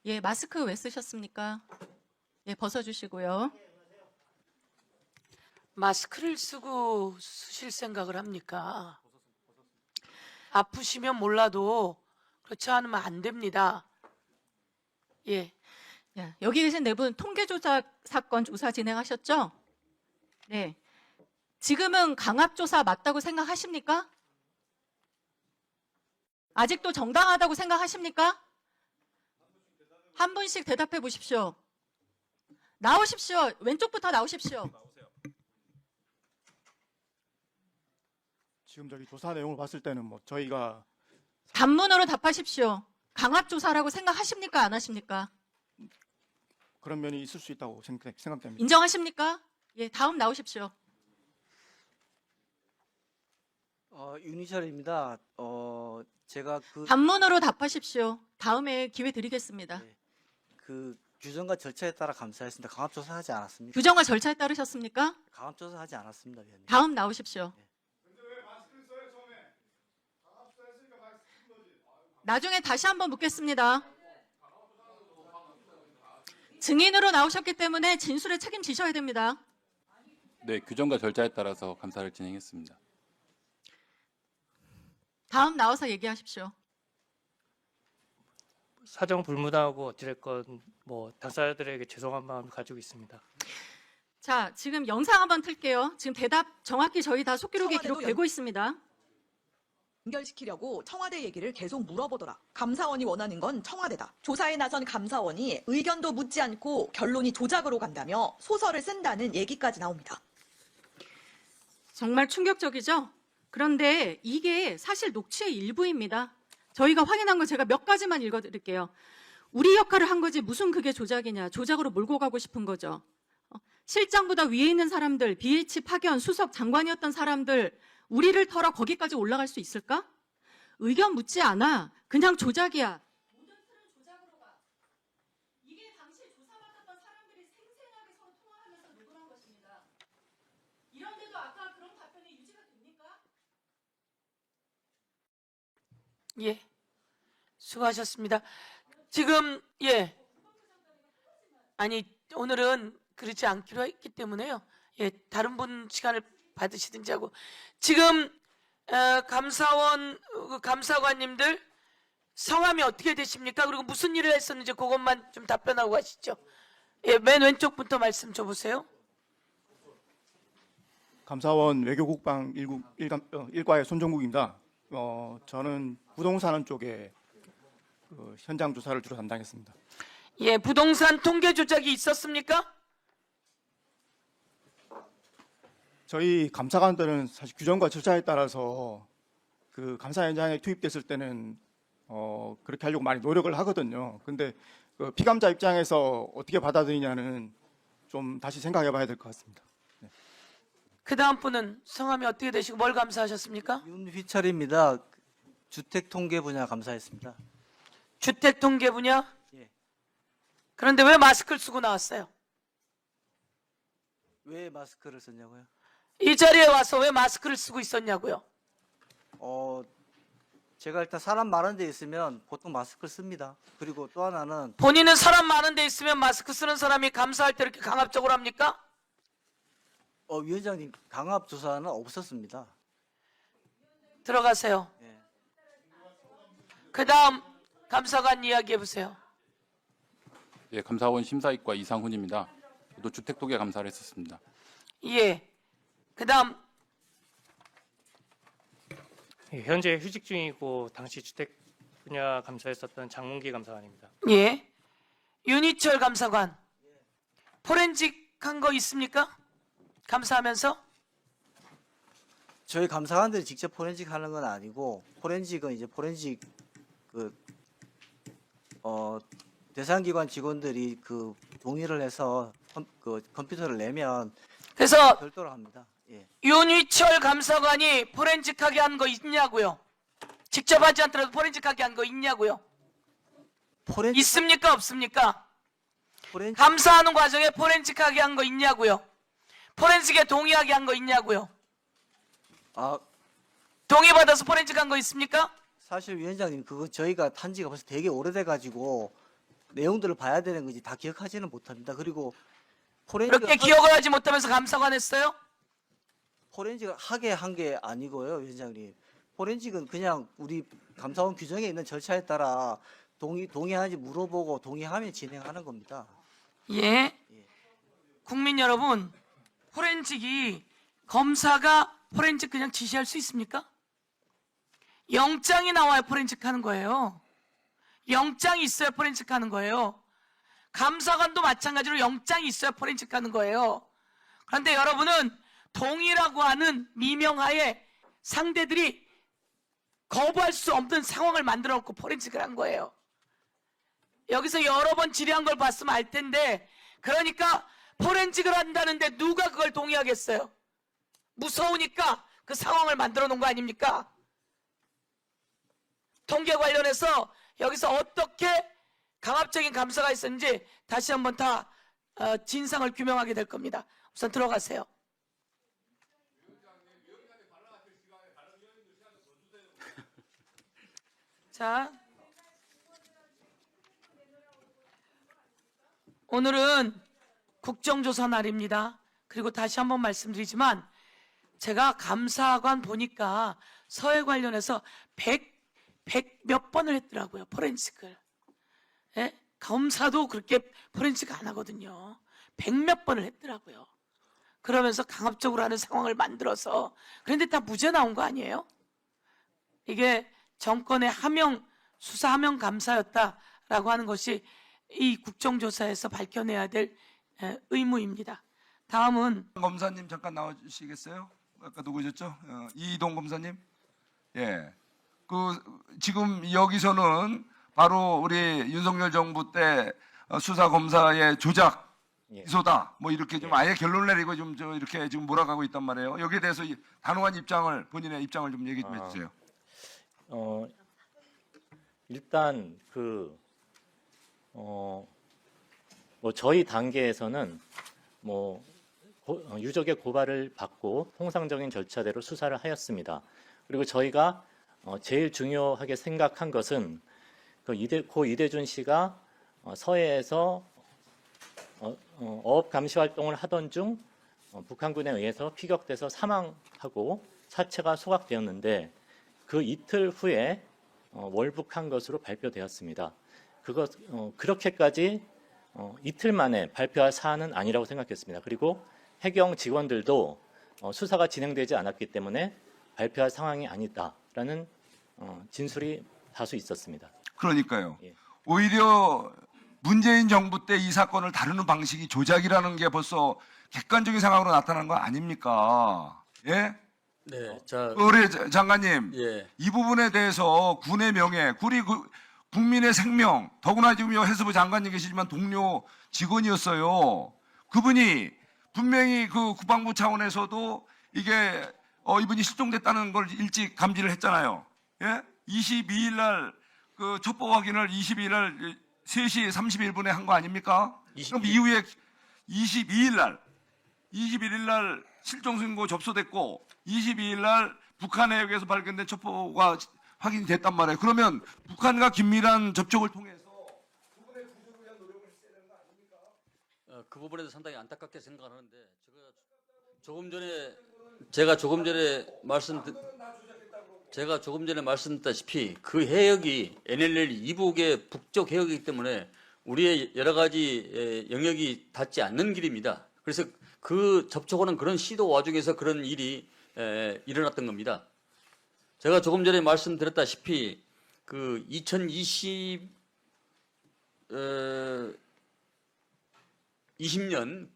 예, 마스크 왜 쓰셨습니까? 예, 벗어주시고요. 마스크를 쓰실 생각을 합니까? 아프시면 몰라도 그렇지 않으면 안 됩니다. 예. 야, 여기 계신 네 분 통계조작 사건 조사 진행하셨죠? 네. 지금은 강압조사 맞다고 생각하십니까? 아직도 정당하다고 생각하십니까? 한 분씩 대답해 보십시오. 나오십시오. 왼쪽부터 나오십시오. 지금 저기 조사 내용을 봤을 때는 뭐 저희가 단문으로 답하십시오. 강압조사라고 생각하십니까? 안 하십니까? 그런 면이 있을 수 있다고 생각됩니다. 인정하십니까? 예, 다음 나오십시오. 윤희철입니다. 제가 단문으로 답하십시오. 다음에 기회 드리겠습니다. 그 규정과 절차에 따라 감사했습니다. 강압조사하지 않았습니다. 규정과 절차에 따르셨습니까? 강압조사하지 않았습니다, 위원님. 다음 나오십시오. 나중에 다시 한번 묻겠습니다. 증인으로 나오셨기 때문에 진술에 책임지셔야 됩니다. 네, 규정과 절차에 따라서 감사를 진행했습니다. 다음 나와서 얘기하십시오. 사정 불무당하고 어찌됐건 뭐 당사자들에게 죄송한 마음을 가지고 있습니다. 자, 지금 영상 한번 틀게요. 지금 대답 정확히 저희 다 속기록에 기록되고 있습니다. 연결시키려고 청와대 얘기를 계속 물어보더라. 감사원이 원하는 건 청와대다. 조사에 나선 감사원이 의견도 묻지 않고 결론이 조작으로 간다며 소설을 쓴다는 얘기까지 나옵니다. 정말 충격적이죠? 그런데 이게 사실 녹취의 일부입니다. 저희가 확인한 거 제가 몇 가지만 읽어드릴게요. 우리 역할을 한 거지 무슨 그게 조작이냐. 조작으로 몰고 가고 싶은 거죠. 실장보다 위에 있는 사람들, BH 파견, 수석 장관이었던 사람들 우리를 털어 거기까지 올라갈 수 있을까? 의견 묻지 않아. 그냥 조작이야. 모든 틀은 조작으로 가. 이게 당시 조사받았던 사람들이 생생하게 서로 통화하면서 녹음한 것입니다. 이런데도 아까 그런 답변이 유지가 됩니까? 예. 수고하셨습니다. 지금 예. 아니 오늘은 그렇지 않기로 했기 때문에요. 예, 다른 분 시간을 받으시든지 하고 지금 감사원 감사관님들 성함이 어떻게 되십니까? 그리고 무슨 일을 했었는지 그것만 좀 답변하고 가시죠. 예, 맨 왼쪽부터 말씀 줘보세요. 감사원 외교국방 1과의 손종국입니다. 저는 부동산 쪽에 현장 조사를 주로 담당했습니다. 예, 부동산 통계 조작이 있었습니까? 저희 감사관들은 사실 규정과 절차에 따라서 그 감사 현장에 투입됐을 때는 그렇게 하려고 많이 노력을 하거든요. 근데 그 피감자 입장에서 어떻게 받아들이냐는 좀 다시 생각해봐야 될 것 같습니다. 그 다음 분은 성함이 어떻게 되시고 뭘 감사하셨습니까? 윤휘철입니다. 주택 통계 분야 감사했습니다. 주택 통계 분야? 예. 그런데 왜 마스크를 쓰고 나왔어요? 왜 마스크를 썼냐고요? 이 자리에 와서 왜 마스크를 쓰고 있었냐고요? 제가 일단 사람 많은 데 있으면 보통 마스크를 씁니다. 그리고 또 하나는 본인은 사람 많은 데 있으면 마스크 쓰는 사람이 감사할 때 이렇게 강압적으로 합니까? 위원장님 강압 조사는 없었습니다. 들어가세요. 예. 그 다음 감사관 이야기해 보세요. 예, 감사원 심사위과 이상훈입니다. 저도 주택 통계 감사를 했었습니다. 예. 그 다음 예, 현재 휴직 중이고 당시 주택 분야 감사했었던 장문기 감사관입니다. 예. 윤희철 감사관. 포렌식 한 거 있습니까? 감사하면서? 저희 감사관들이 직접 포렌식 하는 건 아니고 포렌식은 이제 포렌식 대상기관 직원들이 그 동의를 해서 컴퓨터를 내면 그래서 별도로 합니다. 예. 윤희철 감사관이 포렌식하게 한 거 있냐고요? 직접 하지 않더라도 포렌식하게 한 거 있냐고요? 있습니까? 없습니까? 감사하는 과정에 포렌식하게 한 거 있냐고요? 포렌식에 동의하게 한 거 있냐고요? 동의받아서 포렌식한 거 있습니까? 사실 위원장님 그거 저희가 탄 지가 벌써 되게 오래돼 가지고 내용들을 봐야 되는 거지 다 기억하지는 못합니다. 그리고 그렇게 기억을 하지 못하면서 감사관 했어요? 포렌식을 하게 한 게 아니고요, 위원장님. 포렌식은 그냥 우리 감사원 규정에 있는 절차에 따라 동의하는지 물어보고 동의하면 진행하는 겁니다. 예. 국민 여러분, 포렌식이 검사가 포렌식 그냥 지시할 수 있습니까? 영장이 나와야 포렌식 하는 거예요. 영장이 있어야 포렌식 하는 거예요. 감사관도 마찬가지로 영장이 있어야 포렌식 하는 거예요. 그런데 여러분은 동의라고 하는 미명하에 상대들이 거부할 수 없는 상황을 만들어 놓고 포렌식을 한 거예요. 여기서 여러 번 질의한 걸 봤으면 알 텐데, 그러니까 포렌식을 한다는데 누가 그걸 동의하겠어요? 무서우니까 그 상황을 만들어 놓은 거 아닙니까? 통계 관련해서 여기서 어떻게 강압적인 감사가 있었는지 다시 한번 다 진상을 규명하게 될 겁니다. 우선 들어가세요. 자, 오늘은 국정조사 날입니다. 그리고 다시 한번 말씀드리지만 제가 감사관 보니까 서해 관련해서 100 몇 번을 했더라고요. 포렌식을. 예? 검사도 그렇게 포렌식 안 하거든요. 100 몇 번을 했더라고요. 그러면서 강압적으로 하는 상황을 만들어서, 그런데 다 무죄 나온 거 아니에요? 이게 정권의 수사 하명 감사였다라고 하는 것이 이 국정조사에서 밝혀내야 될 의무입니다. 다음은 검사님 잠깐 나와주시겠어요? 아까 누구셨죠? 이동 검사님. 예. 지금 여기서는 바로 우리 윤석열 정부 때 수사 검사의 조작 기소다. 뭐 이렇게 좀 아예 결론 내리고 좀 이렇게 지금 몰아가고 있단 말이에요. 여기에 대해서 단호한 본인의 입장을 좀 얘기 좀 해주세요. 일단 저희 단계에서는 유족의 고발을 받고 통상적인 절차대로 수사를 하였습니다. 그리고 저희가 제일 중요하게 생각한 것은 고 이대준 씨가 서해에서 어업 감시 활동을 하던 중 북한군에 의해서 피격돼서 사망하고 사체가 소각되었는데 그 이틀 후에 월북한 것으로 발표되었습니다. 그렇게까지 이틀 만에 발표할 사안은 아니라고 생각했습니다. 그리고 해경 직원들도 수사가 진행되지 않았기 때문에 발표할 상황이 아니다라는 진술이 다수 있었습니다. 그러니까요. 예. 오히려 문재인 정부 때 이 사건을 다루는 방식이 조작이라는 게 벌써 객관적인 상황으로 나타난 거 아닙니까? 예? 네, 자, 우리 장관님, 예. 이 부분에 대해서 군의 명예, 국민의 생명, 더구나 지금 해수부 장관님 계시지만 동료 직원이었어요. 그분이 분명히 그 국방부 차원에서도 이게 이분이 실종됐다는 걸 일찍 감지를 했잖아요. 예? 22일 날 그 첩보 확인을 22일 날 3시 31분에 한 거 아닙니까? 그럼 이후에 22일 날 실종 신고 접수됐고 22일 날 북한 해역에서 발견된 첩보가 확인이 됐단 말이에요. 그러면 북한과 긴밀한 접촉을 통해서 그분의 구조를 위한 노력을 했어야 되는 거 아닙니까? 그 부분에 대해서 상당히 안타깝게 생각하는데 제가 조금 전에 말씀드렸다시피 그 해역이 NLL 이북의 북쪽 해역이기 때문에 우리의 여러 가지 영역이 닿지 않는 길입니다. 그래서 그 접촉하는 그런 시도 와중에서 그런 일이 일어났던 겁니다. 제가 조금 전에 말씀드렸다시피 그 2020년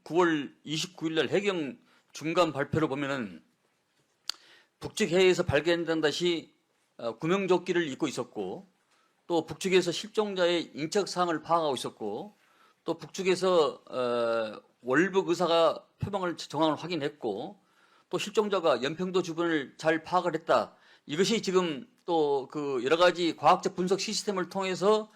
9월 29일 날 해경 중간 발표를 보면은 북측 해에서 발견된 듯이 구명조끼를 입고 있었고 또 북측에서 실종자의 인적 사항을 파악하고 있었고 또 북측에서 월북 의사가 표방을 정황을 확인했고 또 실종자가 연평도 주변을 잘 파악을 했다. 이것이 지금 또 그 여러 가지 과학적 분석 시스템을 통해서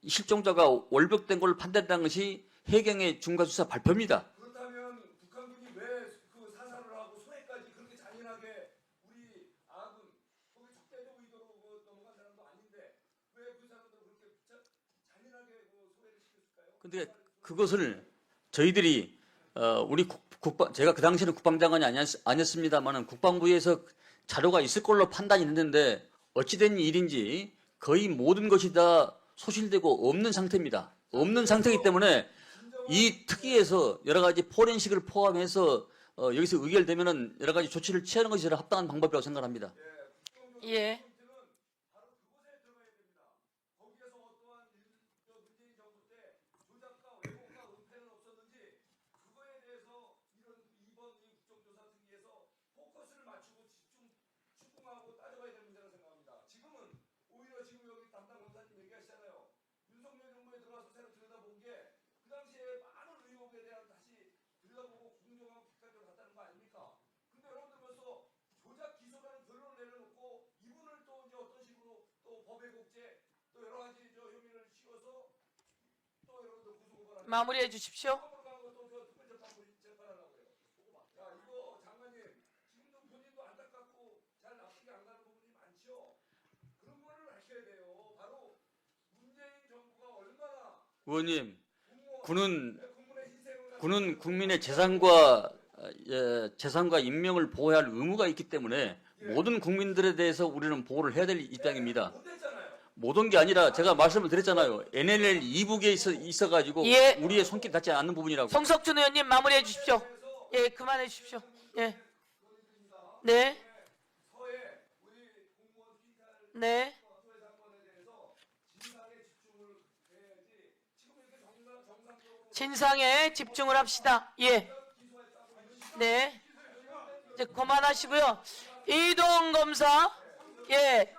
실종자가 월북된 걸 판단한 것이 해경의 중간수사 발표입니다. 그렇다면 북한군이 왜 그 사살을 하고 소해까지 그렇게 잔인하게 우리 아군 거기 적대적 의도로 넘어간 사람도 아닌데 왜 그 사람들 그렇게 잔인하게 소해를 시켰을까요? 근데 그것을 저희들이 우리 제가 그 당시에는 국방장관이 아니었습니다만은 국방부에서 자료가 있을 걸로 판단이 됐는데 어찌된 일인지 거의 모든 것이 다 소실되고 없는 상태입니다. 없는 상태이기 때문에 이 특위에서 여러 가지 포렌식을 포함해서 여기서 의결되면은 여러 가지 조치를 취하는 것이 합당한 방법이라고 생각합니다. 예. 마무리해 주십시오. 의원님, 군은 국민의 재산과 인명을 보호해야 할 의무가 있기 때문에 모든 국민들에 대해서 우리는 보호를 해야 될 입장입니다. 모든 게 아니라 제가 말씀을 드렸잖아요. NLL 이북에 있어가지고 예. 우리의 손길 닿지 않는 부분이라고. 성석준 의원님 마무리해 주십시오. 예, 그만해 주십시오. 예. 네. 네. 진상에 집중을 합시다. 예. 네. 이제 그만하시고요. 이동 검사. 예.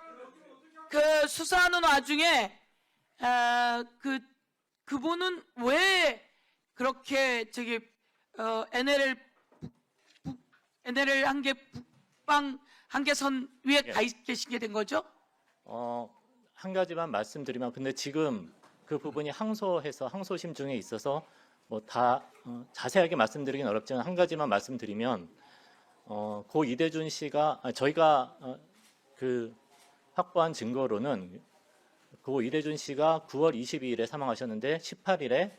그 수사하는 와중에 그분은 왜 그렇게 NLL 한계 북방 한계선 위에 가 계시게 된 거죠? 한 가지만 말씀드리면 근데 지금 그 부분이 항소해서 항소심 중에 있어서 뭐 다 자세하게 말씀드리긴 어렵지만 한 가지만 말씀드리면 고 이대준 씨가 저희가 그 확보한 증거로는 고 이대준 씨가 9월 22일에 사망하셨는데 18일에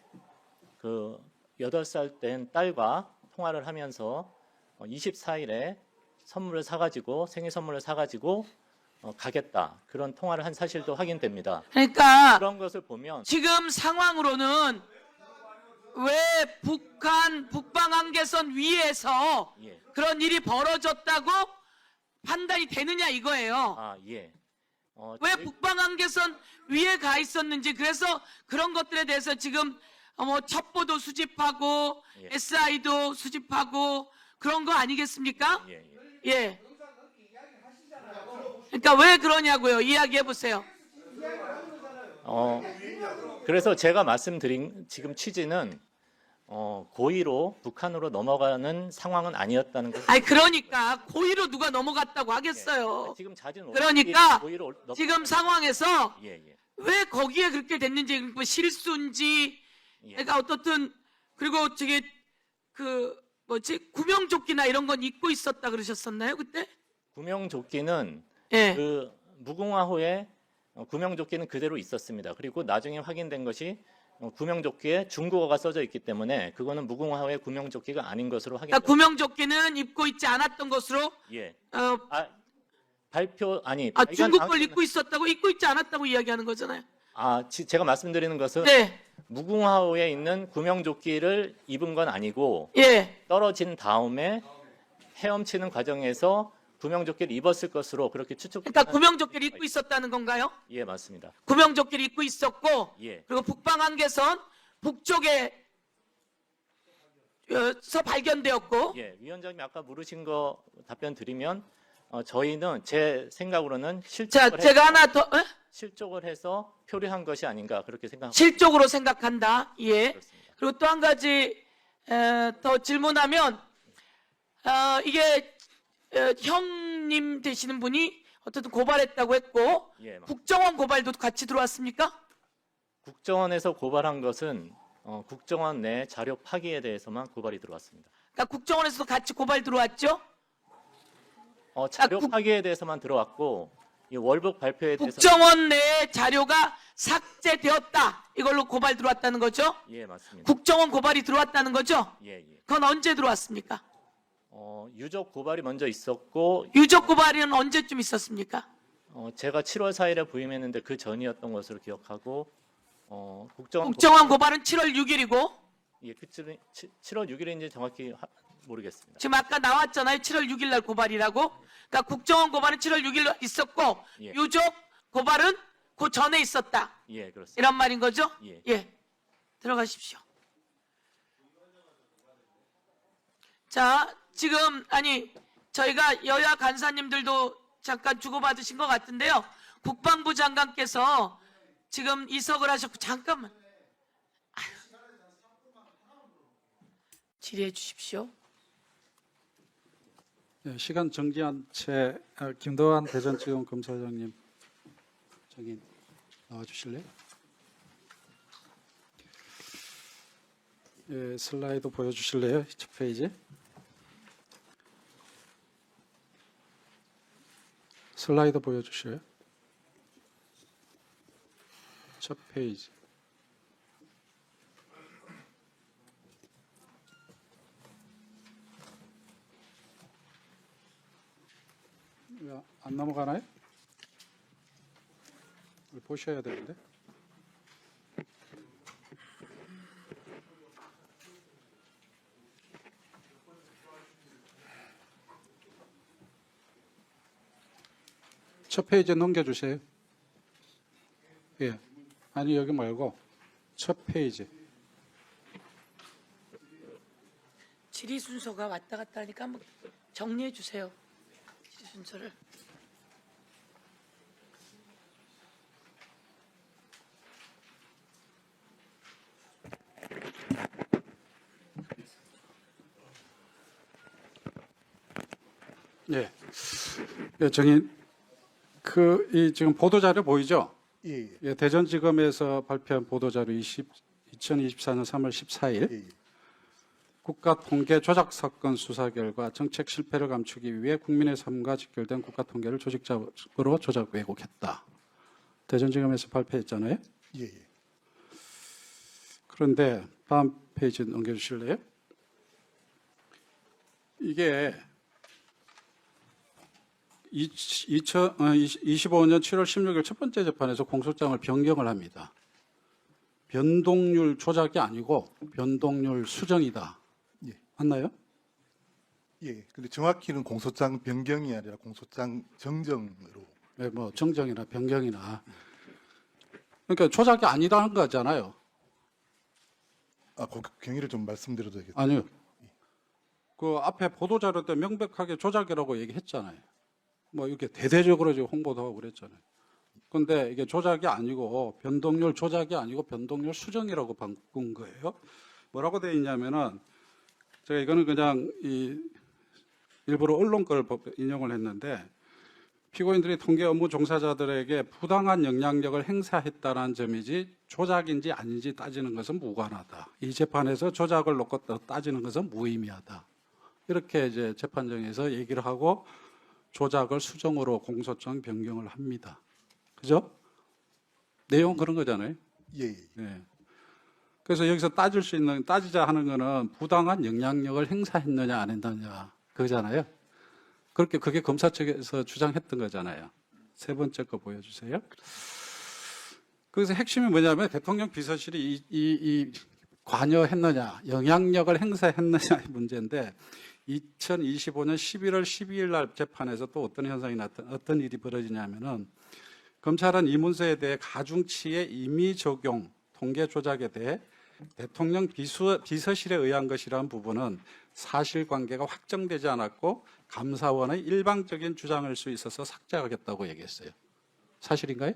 그 8살 된 딸과 통화를 하면서 24일에 선물을 사가지고 생일 선물을 사가지고 가겠다 그런 통화를 한 사실도 확인됩니다. 그러니까 그런 것을 보면 지금 상황으로는 왜 북방 한계선 위에서 예. 그런 일이 벌어졌다고 판단이 되느냐 이거예요. 예. 왜 북방한계선 위에 가 있었는지, 그래서 그런 것들에 대해서 지금 뭐 첩보도 수집하고 예. SI도 수집하고 그런 거 아니겠습니까? 예, 예. 예. 그러니까 왜 그러냐고요. 이야기해 보세요. 그래서 제가 말씀드린 지금 취지는 고의로 북한으로 넘어가는 상황은 아니었다는 것. 아니 그러니까 고의로 누가 넘어갔다고 하겠어요. 지금 자진 그러니까 고의로 지금 상황에서 예, 예. 왜 거기에 그렇게 됐는지, 뭐 실수인지, 예. 그러니까 어떻든, 그리고 저게 그 뭐지 구명조끼나 이런 건 입고 있었다 그러셨었나요 그때? 구명조끼는 예. 그 무궁화 후에 구명조끼는 그대로 있었습니다. 그리고 나중에 확인된 것이 구명조끼에 중국어가 써져 있기 때문에 그거는 무궁화 후의 구명조끼가 아닌 것으로 그러니까 확인됐습니다. 구명조끼는 입고 있지 않았던 것으로 예. 어, 발표 아니 중국 발견 걸 당시에는- 입고 있었다고, 입고 있지 않았다고 이야기하는 거잖아요. 제가 말씀드리는 것은 네. 무궁화호에 있는 구명조끼를 입은 건 아니고 예. 떨어진 다음에 헤엄치는 과정에서 구명조끼를 입었을 것으로 그렇게 추측. 그러니까 구명조끼를 입고 있었다는 건가요? 예, 맞습니다. 구명조끼를 입고 있었고, 예. 그리고 북방한계선 북쪽에 서 발견되었고, 예, 위원장님 아까 물으신 거 답변 드리면 저희는 제 생각으로는 자, 제가 하나 더, 실족을 해서 표류한 것이 아닌가 그렇게 생각합니다. 실적으로 생각한다. 예. 그렇습니다. 그리고 또 한 가지 더 질문하면, 이게 형님 되시는 분이 어쨌든 고발했다고 했고, 예, 맞습니다. 국정원 고발도 같이 들어왔습니까? 국정원에서 고발한 것은 국정원 내 자료 파기에 대해서만 고발이 들어왔습니다. 그러니까 국정원에서도 같이 고발 들어왔죠? 자료 파기에 대해서만 들어왔고 이 월북 발표에 대해서 국정원 내 자료가 삭제되었다. 이걸로 고발 들어왔다는 거죠? 예, 맞습니다. 국정원 고발이 들어왔다는 거죠? 예, 예. 그건 언제 들어왔습니까? 유족 고발이 먼저 있었고 유족 고발은 언제쯤 있었습니까? 제가 7월 4일에 부임했는데 그 전이었던 것으로 기억하고 국정원 고발은 7월 6일이고, 예, 7월 6일인지 정확히 모르겠습니다. 지금 아까 나왔잖아요. 7월 6일 날 고발이라고. 그러니까 국정원 고발은 7월 6일 있었고, 예. 유족 고발은 그 전에 있었다. 예, 그렇습니다. 이런 말인 거죠? 예. 들어가십시오. 자, 지금 저희가 여야 간사님들도 잠깐 주고받으신 것 같은데요. 국방부 장관께서 지금 이석을 하셨고, 잠깐만. 질의해 주십시오. 네, 시간 정지한 채 김도환 대전지검 검사장님 저기 나와주실래요? 예, 슬라이드 보여주실래요? 첫 페이지. 슬라이드 보여주셔요. 첫 페이지. 왜 안 넘어가나요? 보셔야 되는데. 첫 페이지 넘겨주세요. 예. 아니, 여기 말고 첫 페이지. 질의 순서가 왔다 갔다 하니까 한번 정리해 주세요. 질의 순서를. 예. 예, 정인, 이 지금 보도자료 보이죠? 예, 대전지검에서 발표한 보도자료 2024년 3월 14일. 국가통계 조작 사건 수사 결과 정책 실패를 감추기 위해 국민의 삶과 직결된 국가통계를 조직적으로 조작 왜곡했다. 대전지검에서 발표했잖아요. 그런데 다음 페이지 넘겨주실래요? 이게 2025년 7월 16일 첫 번째 재판에서 공소장을 변경을 합니다. 변동률 조작이 아니고 변동률 수정이다. 맞나요? 예. 근데 정확히는 공소장 변경이 아니라 공소장 정정으로 뭐 정정이나 변경이나. 그러니까 조작이 아니라는 거잖아요. 경위를 좀 말씀드려도 되겠죠? 아니요. 그 앞에 보도자료 때 명백하게 조작이라고 얘기했잖아요. 뭐 이렇게 대대적으로 지금 홍보도 하고 그랬잖아요. 근데 이게 조작이 아니고 변동률 조작이 아니고 변동률 수정이라고 바꾼 거예요. 뭐라고 되어 있냐면은 제가 이거는 그냥 일부러 언론 걸 인용을 했는데 피고인들이 통계 업무 종사자들에게 부당한 영향력을 행사했다는 점이지 조작인지 아닌지 따지는 것은 무관하다. 이 재판에서 조작을 놓고 따지는 것은 무의미하다. 이렇게 이제 재판정에서 얘기를 하고 조작을 수정으로 공소장 변경을 합니다. 그죠? 내용은 그런 거잖아요. 예. 네. 그래서 여기서 따지자 하는 거는 부당한 영향력을 행사했느냐 안 했느냐 그거잖아요. 그렇게 그게 검사 측에서 주장했던 거잖아요. 세 번째 거 보여주세요. 그래서 핵심이 뭐냐면 대통령 비서실이 이 관여했느냐, 영향력을 행사했느냐의 문제인데 2025년 11월 12일 날 재판에서 또 어떤 일이 벌어지냐면은 검찰은 이 문서에 대해 가중치의 임의 적용, 통계 조작에 대해 대통령 비서실에 의한 것이라는 부분은 사실관계가 확정되지 않았고 감사원의 일방적인 주장일 수 있어서 삭제하겠다고 얘기했어요. 사실인가요?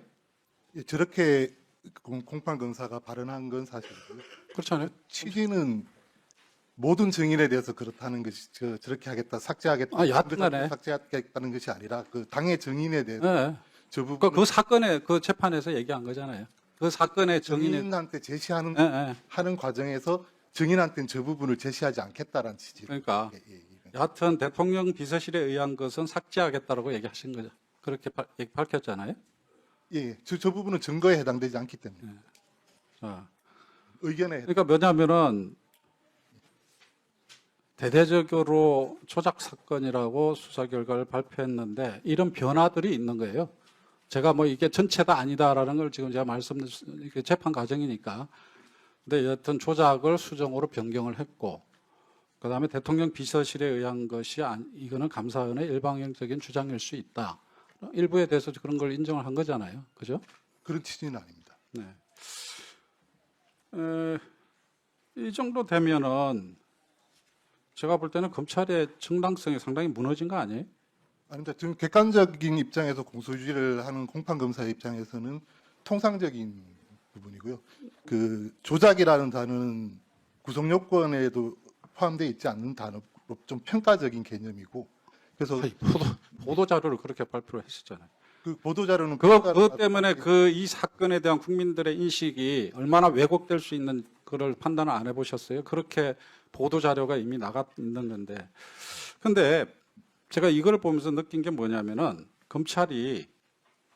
예, 저렇게 공판 검사가 발언한 건 사실이고요. 그렇잖아요. 취지는 모든 증인에 대해서 그렇다는 것이 저렇게 하겠다, 삭제하겠다, 여하튼간에 삭제하겠다는 것이 아니라 그 당의 증인에 대해서 네. 저 부분 그 사건에 그 재판에서 얘기한 거잖아요. 그 사건의 증인한테 제시하는 하는 과정에서 증인한테는 저 부분을 제시하지 않겠다라는 취지. 그러니까 여하튼 대통령 비서실에 의한 것은 삭제하겠다라고 얘기하신 거죠. 그렇게 밝혔잖아요. 예, 저 부분은 증거에 해당되지 않기 때문에. 자, 의견에. 그러니까 뭐냐면은 대대적으로 조작 사건이라고 수사 결과를 발표했는데 이런 변화들이 있는 거예요. 제가 뭐 이게 전체다 아니다라는 걸 지금 제가 이게 재판 과정이니까. 근데 여하튼 조작을 수정으로 변경을 했고, 그 다음에 대통령 비서실에 의한 것이 이거는 감사원의 일방적인 주장일 수 있다. 일부에 대해서 그런 걸 인정을 한 거잖아요. 그죠? 그런 취지는 아닙니다. 네. 이 정도 되면은 제가 볼 때는 검찰의 정당성이 상당히 무너진 거 아니에요? 아닙니다. 지금 객관적인 입장에서 공소유지를 하는 공판 검사의 입장에서는 통상적인 부분이고요. 그 조작이라는 단어는 구성 요건에도 포함되어 있지 않는 단어, 좀 평가적인 개념이고. 그래서 보도 자료를 그렇게 발표를 했었잖아요. 그 보도 자료는 그것 때문에 이 사건에 대한 국민들의 인식이 얼마나 왜곡될 수 있는 그걸 판단을 안 해보셨어요? 그렇게 보도 자료가 이미 나가 있는 건데. 근데 제가 이걸 보면서 느낀 게 뭐냐면은 검찰이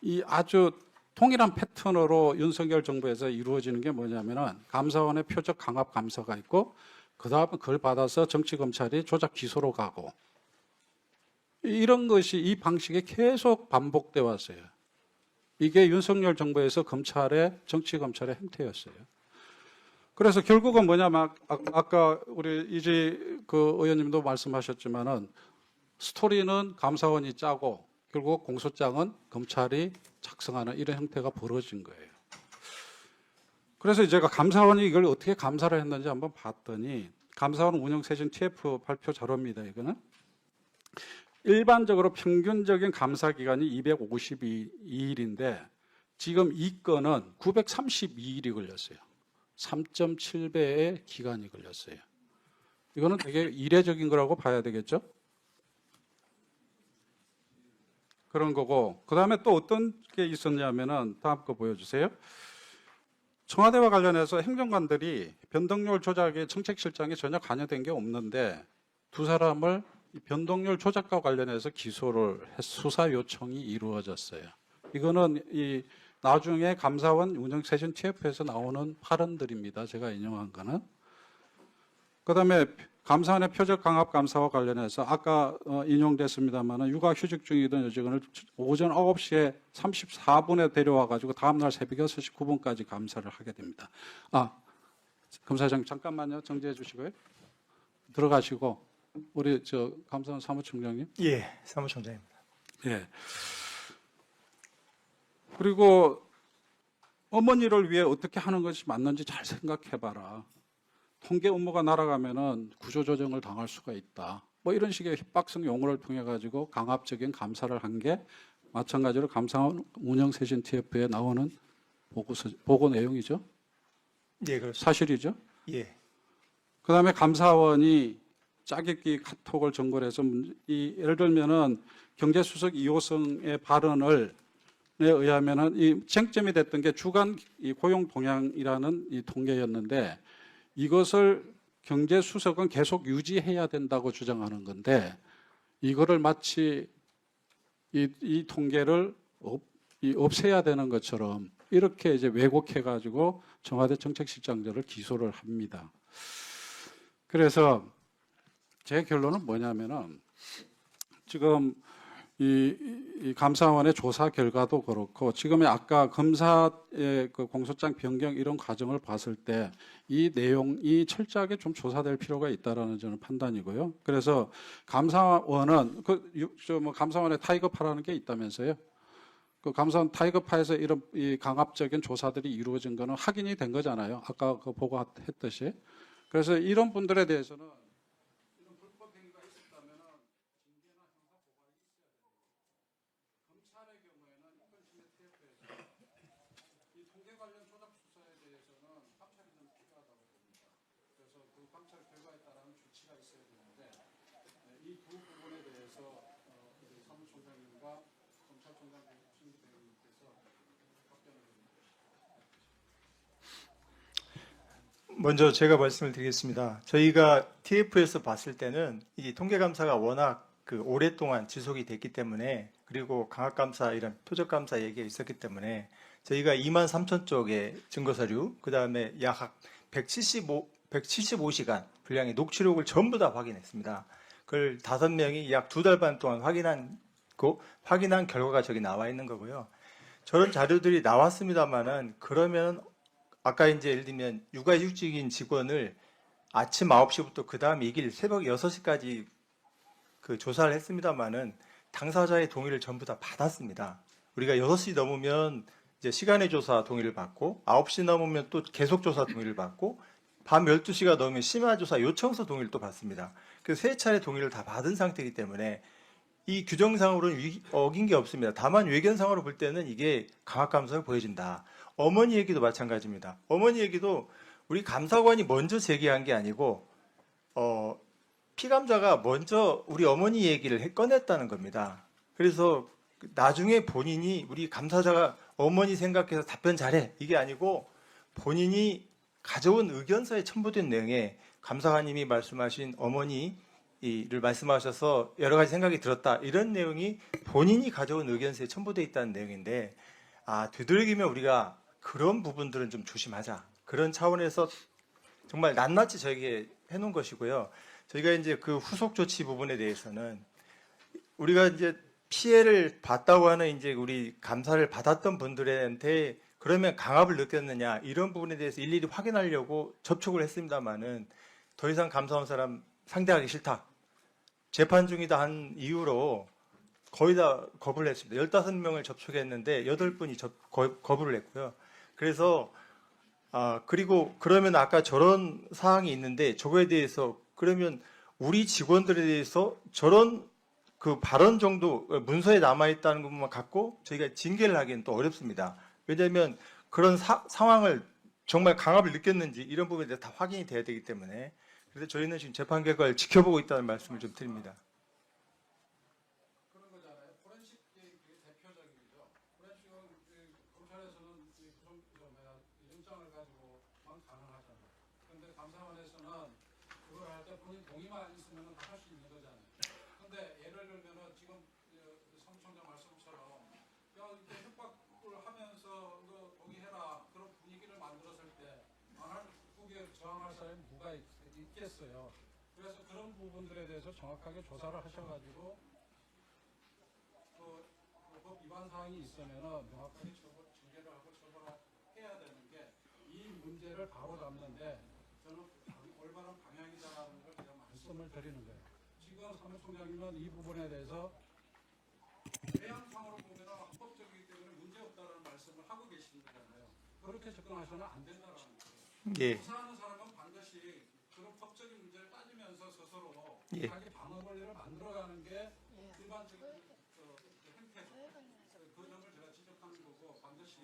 이 아주 동일한 패턴으로 윤석열 정부에서 이루어지는 게 뭐냐면은 감사원의 표적 강압 감사가 있고 그다음에 그걸 받아서 정치검찰이 조작 기소로 가고 이런 것이 이 방식이 계속 반복돼 왔어요. 이게 윤석열 정부에서 정치검찰의 행태였어요. 그래서 결국은 뭐냐면 아까 우리 이지 그 의원님도 말씀하셨지만은 스토리는 감사원이 짜고 결국 공소장은 검찰이 작성하는 이런 형태가 벌어진 거예요. 그래서 제가 감사원이 이걸 어떻게 감사를 했는지 한번 봤더니 감사원 운영세정 TF 발표 자료입니다. 이거는 일반적으로 평균적인 감사 기간이 252일인데 지금 이 건은 932일이 걸렸어요. 3.7배의 기간이 걸렸어요. 이거는 되게 이례적인 거라고 봐야 되겠죠? 그런 거고, 그 다음에 또 어떤 게 있었냐면은 다음 거 보여주세요. 청와대와 관련해서 행정관들이 변동률 조작에 정책실장이 전혀 관여된 게 없는데 두 사람을 변동률 조작과 관련해서 수사 요청이 이루어졌어요. 이거는 나중에 감사원 운영세션 TF에서 나오는 발언들입니다. 제가 인용한 거는. 그 다음에 감사원의 표적 강압 감사와 관련해서 아까 인용됐습니다만 육아휴직 중이던 여직원을 오전 9시에 34분에 데려와가지고 다음날 새벽 6시 9분까지 감사를 하게 됩니다. 검사장 잠깐만요. 정지해 주시고요. 들어가시고 우리 감사원 사무총장님. 예, 사무총장입니다. 예. 그리고 어머니를 위해 어떻게 하는 것이 맞는지 잘 생각해봐라. 통계 업무가 날아가면은 구조조정을 당할 수가 있다. 뭐 이런 식의 협박성 용어를 통해 가지고 강압적인 감사를 한 게 마찬가지로 감사원 운영 쇄신 TF에 나오는 보고 내용이죠. 예, 그렇습니다. 사실이죠. 예. 그다음에 감사원이 짜깁기 카톡을 전골해서 예를 들면은 경제수석 이호성의 발언을 에 의하면은 이 쟁점이 됐던 게 주간 이 고용 동향이라는 이 통계였는데 이것을 경제수석은 계속 유지해야 된다고 주장하는 건데 이거를 마치 이 통계를 없애야 되는 것처럼 이렇게 이제 왜곡해 가지고 청와대 정책실장들을 기소를 합니다. 그래서 제 결론은 뭐냐면은 지금 이 감사원의 조사 결과도 그렇고 지금의 아까 검사의 그 공소장 변경 이런 과정을 봤을 때 이 내용이 철저하게 좀 조사될 필요가 있다라는 저는 판단이고요. 그래서 감사원은 뭐 감사원의 타이거파라는 게 있다면서요. 그 감사원 타이거파에서 이런 이 강압적인 조사들이 이루어진 거는 확인이 된 거잖아요. 아까 그 보고했듯이. 그래서 이런 분들에 대해서는 이런 불법 행위가 있었다면 징계나 형사 고발이 있어야 되고 검찰의 경우에는 이건 TF에서 이 통계 관련 조작 수사에 대해서는 감찰이 좀 필요하다고 봅니다. 그래서 그 감찰 결과에 따른 조치가 있어야 되는데 이 두 부분에 대해서 우리 사무총장님과 검찰총장 신기 대리님께서 답변을 드립니다. 먼저 제가 말씀을 드리겠습니다. 저희가 TF에서 봤을 때는 이 통계감사가 워낙 오랫동안 지속이 됐기 때문에 그리고 강압감사 이런 표적감사 얘기가 있었기 때문에 저희가 23,000쪽의 증거서류 그 다음에 약 175시간 분량의 녹취록을 전부 다 확인했습니다. 그걸 5명이 약 2달 반 동안 확인한 결과가 저기 나와 있는 거고요. 저런 자료들이 나왔습니다만은 그러면 아까 이제 예를 들면 육아휴직인 직원을 아침 9시부터 그 다음 이길 새벽 6시까지 그 조사를 했습니다만은 당사자의 동의를 전부 다 받았습니다. 우리가 6시 넘으면 이제 시간의 조사 동의를 받고 9시 넘으면 또 계속 조사 동의를 받고 밤 12시가 넘으면 심야 조사 요청서 동의를 또 받습니다. 그래서 3차례 동의를 다 받은 상태이기 때문에 이 규정상으로는 어긴 게 없습니다. 다만 외견상으로 볼 때는 이게 강압감사를 보여준다. 어머니 얘기도 마찬가지입니다. 어머니 얘기도 우리 감사관이 먼저 제기한 게 아니고 피감자가 먼저 우리 어머니 얘기를 꺼냈다는 겁니다. 그래서 나중에 본인이 우리 감사자가 어머니 생각해서 답변 잘해 이게 아니고 본인이 가져온 의견서에 첨부된 내용에 감사관님이 말씀하신 어머니를 말씀하셔서 여러 가지 생각이 들었다 이런 내용이 본인이 가져온 의견서에 첨부되어 있다는 내용인데 되도록이면 우리가 그런 부분들은 좀 조심하자. 그런 차원에서 정말 낱낱이 저에게 해놓은 것이고요. 저희가 이제 그 후속 조치 부분에 대해서는 우리가 이제 피해를 봤다고 하는 이제 우리 감사를 받았던 분들한테 그러면 강압을 느꼈느냐 이런 부분에 대해서 일일이 확인하려고 접촉을 했습니다만은 더 이상 감사원 사람 상대하기 싫다. 재판 중이다 한 이유로 거의 다 거부를 했습니다. 15명을 접촉했는데 8분이 거부를 했고요. 그래서 그리고 그러면 아까 저런 사항이 있는데 저거에 대해서 그러면 우리 직원들에 대해서 저런 그 발언 정도 문서에 남아있다는 것만 갖고 저희가 징계를 하기는 또 어렵습니다. 왜냐하면 그런 상황을 정말 강압을 느꼈는지 이런 부분에 대해서 다 확인이 돼야 되기 때문에 그래서 저희는 지금 재판 결과를 지켜보고 있다는 말씀을 좀 드립니다. 그런 거잖아요. 포렌식이 대표적이죠. 포렌식은 검찰에서는 영장을 가지고만 가능하잖아요. 그런데 감사원에서는 그걸 할 때 본인 동의만 있으면 다 할 수 있는 거잖아요. 그런데 예를 들면은 지금 사무총장 말씀처럼 이렇게 협박을 하면서 너 동의해라 그런 분위기를 만들었을 때 거기에 저항할 사람이 누가 있겠어요. 그래서 그런 부분들에 대해서 정확하게 조사를 하셔가지고 법 위반 사항이 있으면은 명확하게 징계를 하고 처벌해야 되는 게 이 문제를 바로 잡는데 저는 올바른 방향이다라는 걸 그냥 말씀을 드리는 거예요. 지금 사무총장님은 이 부분에 대해서 외양상으로 보면 합법적이기 때문에 문제 없다. 없다는 말씀을 하고 계시는 거잖아요. 그렇게 접근하셔는 안 된다는 거예요. 예. 조사하는 사람은 반드시 그런 법적인 문제를 따지면서 스스로 예. 자기 방어 권리를 만들어가는 게 일반적인 행태죠. 그 점을 제가 지적하는 거고 반드시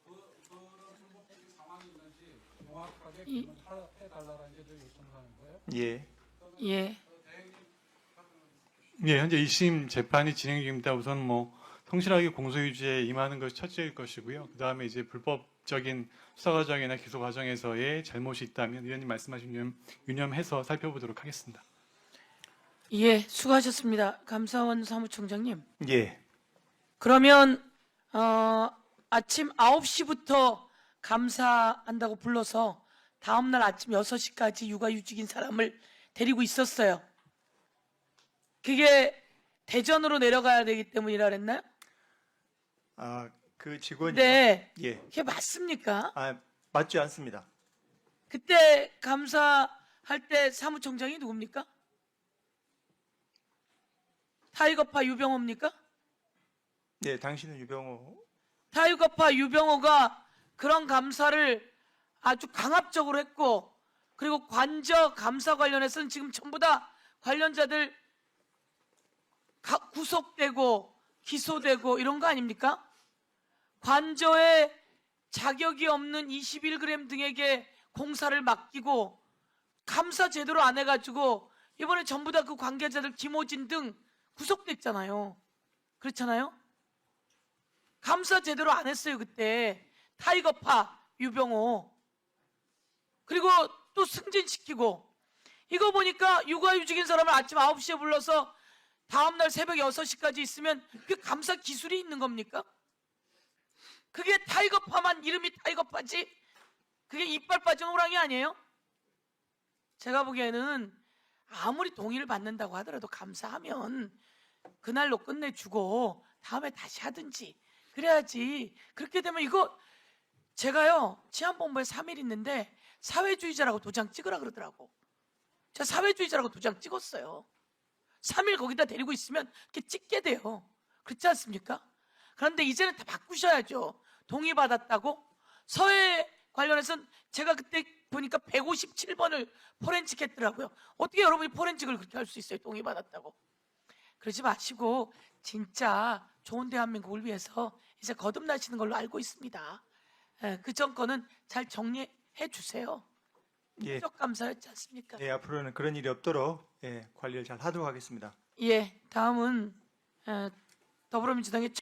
그런 불법적인 상황이 있는지 명확하게 해달라는 게 저희 요청하는 거예요. 예. 예. 예, 현재 1심 재판이 진행 중입니다. 우선 뭐 성실하게 공소유지에 임하는 것이 첫째일 것이고요. 그 다음에 이제 불법적인 수사 과정이나 기소 과정에서의 잘못이 있다면 의원님 말씀하신 유념해서 살펴보도록 하겠습니다. 예, 수고하셨습니다. 감사원 사무총장님. 예. 그러면 아침 9시부터 감사한다고 불러서 다음 날 아침 6시까지 육아휴직인 사람을 데리고 있었어요. 그게 대전으로 내려가야 되기 때문이라 그랬나요? 아, 그 직원이 네. 예. 그게 맞습니까? 아, 맞지 않습니다. 그때 감사할 때 사무총장이 누굽니까? 타이거파 유병호입니까? 네, 당신은 유병호. 타이거파 유병호가 그런 감사를 아주 강압적으로 했고, 그리고 관저 감사 관련해서는 지금 전부 다 관련자들 구속되고 기소되고 이런 거 아닙니까? 관저에 자격이 없는 21g 등에게 공사를 맡기고 감사 제대로 안 해가지고 이번에 전부 다 그 관계자들 김호진 등 구속됐잖아요. 그렇잖아요? 감사 제대로 안 했어요 그때. 타이거파 유병호. 그리고 또 승진시키고, 이거 보니까 육아휴직인 사람을 아침 9시에 불러서 다음날 새벽 6시까지 있으면 그 감사 기술이 있는 겁니까? 그게 타이거파만 이름이 타이거파지 그게 이빨 빠진 호랑이 아니에요? 제가 보기에는 아무리 동의를 받는다고 하더라도 감사하면 그날로 끝내주고 다음에 다시 하든지 그래야지. 그렇게 되면 이거 제가요 치안본부에 3일 있는데 사회주의자라고 도장 찍으라 그러더라고. 제가 사회주의자라고 도장 찍었어요. 3일 거기다 데리고 있으면 이렇게 찍게 돼요. 그렇지 않습니까? 그런데 이제는 다 바꾸셔야죠. 동의받았다고? 서해 관련해서는 제가 그때 보니까 157번을 포렌식 했더라고요. 어떻게 여러분이 포렌식을 그렇게 할 수 있어요? 동의받았다고. 그러지 마시고 진짜 좋은 대한민국을 위해서 이제 거듭나시는 걸로 알고 있습니다. 그 정권은 잘 정리해 주세요. 예. 국정감사였지 않습니까? 예, 앞으로는 그런 일이 없도록 관리를 잘 하도록 하겠습니다. 예, 다음은 더불어민주당의